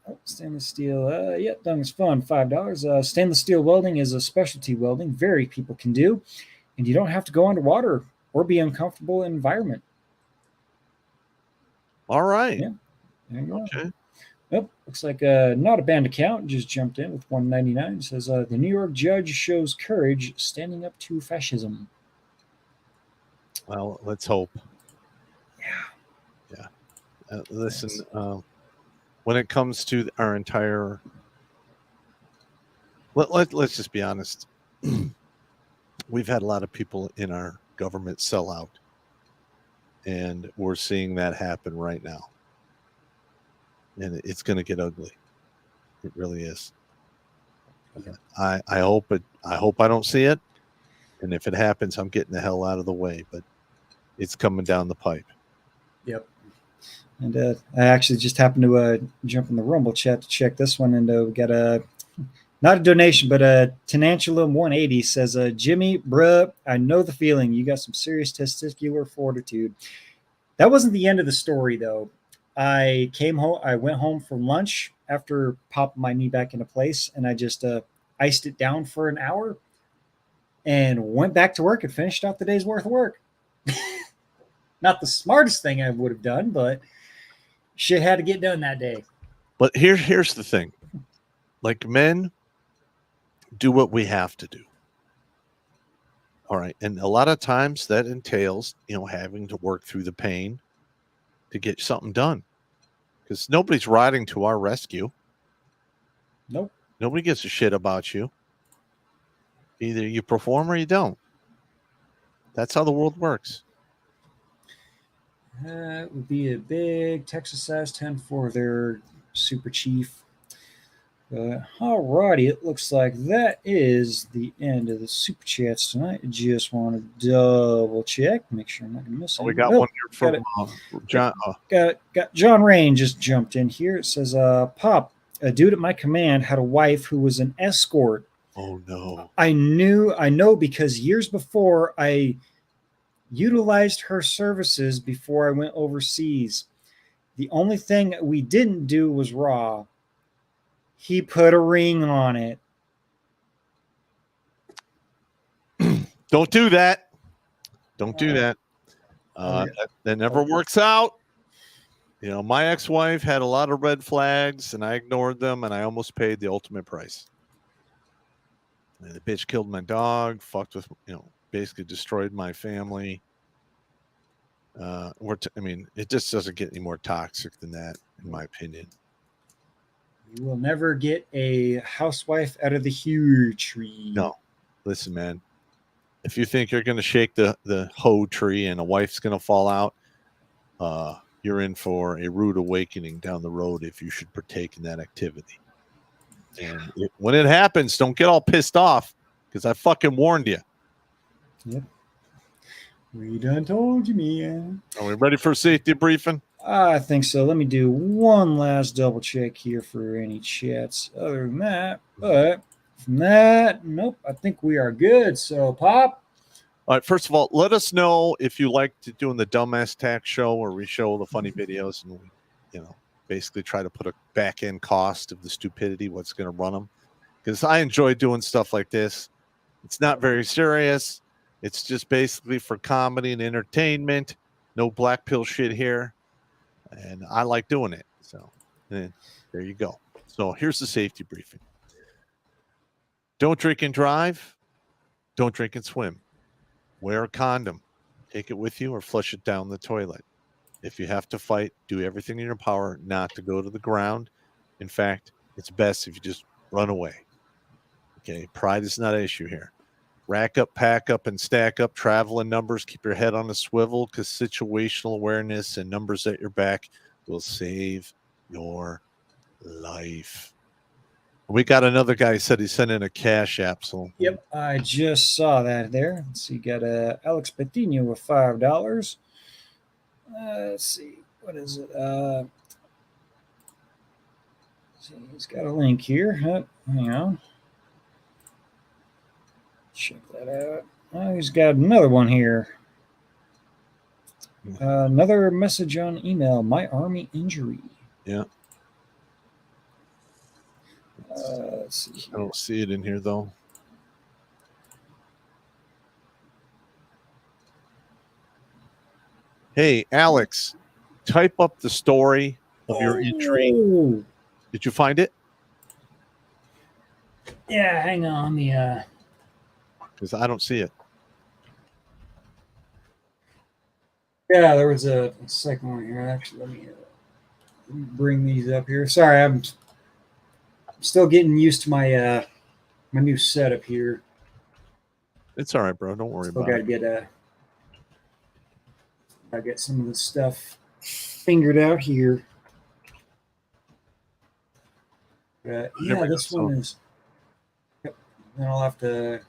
S2: Oh, stainless steel. Yeah, Dung is Fun. $5. Stainless steel welding is a specialty welding very people can do. and you don't have to go underwater or be uncomfortable in environment.
S1: All right.
S2: Yeah. There you go.
S1: Okay.
S2: Nope. Looks like not a banned account just jumped in with 199. It says the New York judge shows courage standing up to fascism.
S1: Well, let's hope.
S2: Yeah.
S1: Yeah. Listen, when it comes to our entire, let's just be honest. We've had a lot of people in our government sell out, and we're seeing that happen right now. And it's going to get ugly. It really is. I hope I don't see it. And if it happens, I'm getting the hell out of the way. But it's coming down the pipe.
S2: Yep. And I actually just happened to jump in the Rumble chat to check this one, and we got not a donation, but Tenantulum 180 says, Jimmy, bruh, I know the feeling. You got some serious testicular fortitude. That wasn't the end of the story, though. I came home. I went home from lunch after popping my knee back into place, and I just iced it down for an hour and went back to work and finished out the day's worth of work. Not the smartest thing I would have done, but shit had to get done that day.
S1: But here's the thing. Like, men do what we have to do. All right. And a lot of times that entails, having to work through the pain to get something done, because nobody's riding to our rescue.
S2: Nope.
S1: Nobody gives a shit about you. Either you perform or you don't. That's how the world works.
S2: That would be a big Texas size 10 for their super chief. Alrighty, it looks like that is the end of the super chats tonight. I just want to double check, make sure I'm not going to miss anything.
S1: We got one here from John.
S2: Got John Rain just jumped in here. It says, Pop, a dude at my command had a wife who was an escort.
S1: Oh, no.
S2: I know because years before I utilized her services before I went overseas. The only thing we didn't do was raw. He put a ring on it.
S1: Don't do that. Don't do that. That never works out. My ex-wife had a lot of red flags, and I ignored them, and I almost paid the ultimate price. And the bitch killed my dog, fucked with, basically destroyed my family. It just doesn't get any more toxic than that, in my opinion.
S2: You will never get a housewife out of the huge tree.
S1: No. Listen, man. If you think you're going to shake the hoe tree and a wife's going to fall out, you're in for a rude awakening down the road if you should partake in that activity. And when it happens, don't get all pissed off, because I fucking warned you.
S2: Yep. We done told you, man.
S1: Are we ready for a safety briefing?
S2: I think so. Let me do one last double check here for any chats other than that. But from that, nope, I think we are good. So, Pop.
S1: All right. First of all, let us know if you like doing the Dumbass Tax Show, where we show the funny videos and we, basically try to put a back end cost of the stupidity, what's going to run them. Because I enjoy doing stuff like this. It's not very serious. It's just basically for comedy and entertainment. No black pill shit here. And I like doing it. So there you go. So here's the safety briefing. Don't drink and drive. Don't drink and swim. Wear a condom. Take it with you or flush it down the toilet. If you have to fight, do everything in your power not to go to the ground. In fact, it's best if you just run away. Okay, pride is not an issue here. Rack up, pack up, and stack up. Travel in numbers. Keep your head on a swivel, because situational awareness and numbers at your back will save your life. We got another guy who said he sent in a cash app. So
S2: Yep, I just saw that there. Let's see, got Alex Patino with $5. Let's see, what is it? See, he's got a link here. Hang on. Check that out. Oh, he's got another one here. Another message on email. My army injury.
S1: Yeah.
S2: Let's see.
S1: I don't see it in here, though. Hey, Alex, type up the story of your entry.
S2: Oh.
S1: Did you find it?
S2: Yeah, hang on. Let me
S1: Because I don't see it.
S2: yeah, there was a second one here. Actually, let me bring these up here. Sorry, I'm still getting used to my my new setup here.
S1: It's all right, bro. Don't worry
S2: Still
S1: about
S2: got to
S1: it.
S2: get some of the stuff fingered out here. Yeah,
S1: Never
S2: this
S1: know,
S2: one
S1: so-
S2: is. Yep. Then I'll have to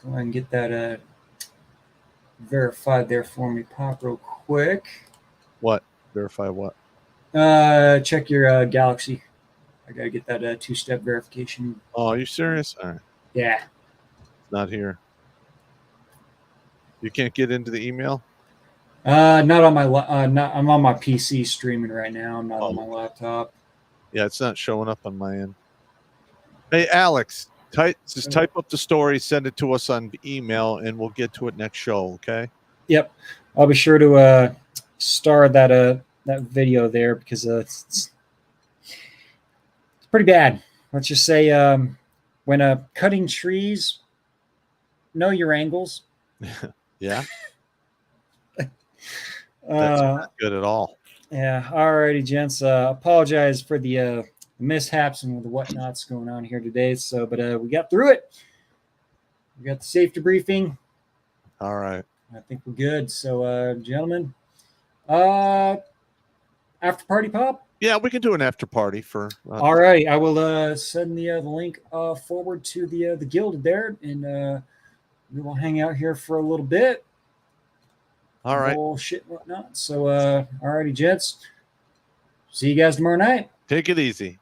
S2: go ahead and get that verified there for me. Pop real quick.
S1: What? Verify what?
S2: Check your Galaxy. I gotta get that two-step verification.
S1: Oh, are you serious? All right.
S2: Yeah.
S1: Not here. You can't get into the email?
S2: Not on my not. I'm on my PC streaming right now. I'm not on my laptop.
S1: Yeah, it's not showing up on my end. Hey, Alex, just type up the story, send it to us on email, and we'll get to it next show, okay?
S2: Yep. I'll be sure to star that video there because it's pretty bad. Let's just say when cutting trees, know your angles.
S1: Yeah. That's not good at all.
S2: Yeah. Alrighty, gents. Apologize for the mishaps and the whatnots going on here today. So, but we got through it. We got the safety briefing.
S1: All right.
S2: I think we're good. So, gentlemen, after party pop.
S1: Yeah, we can do an after party for.
S2: All right, I will send the link forward to the guild there, and we will hang out here for a little bit.
S1: All right.
S2: Bullshit and whatnot. So, alrighty, gents. See you guys tomorrow night.
S1: Take it easy.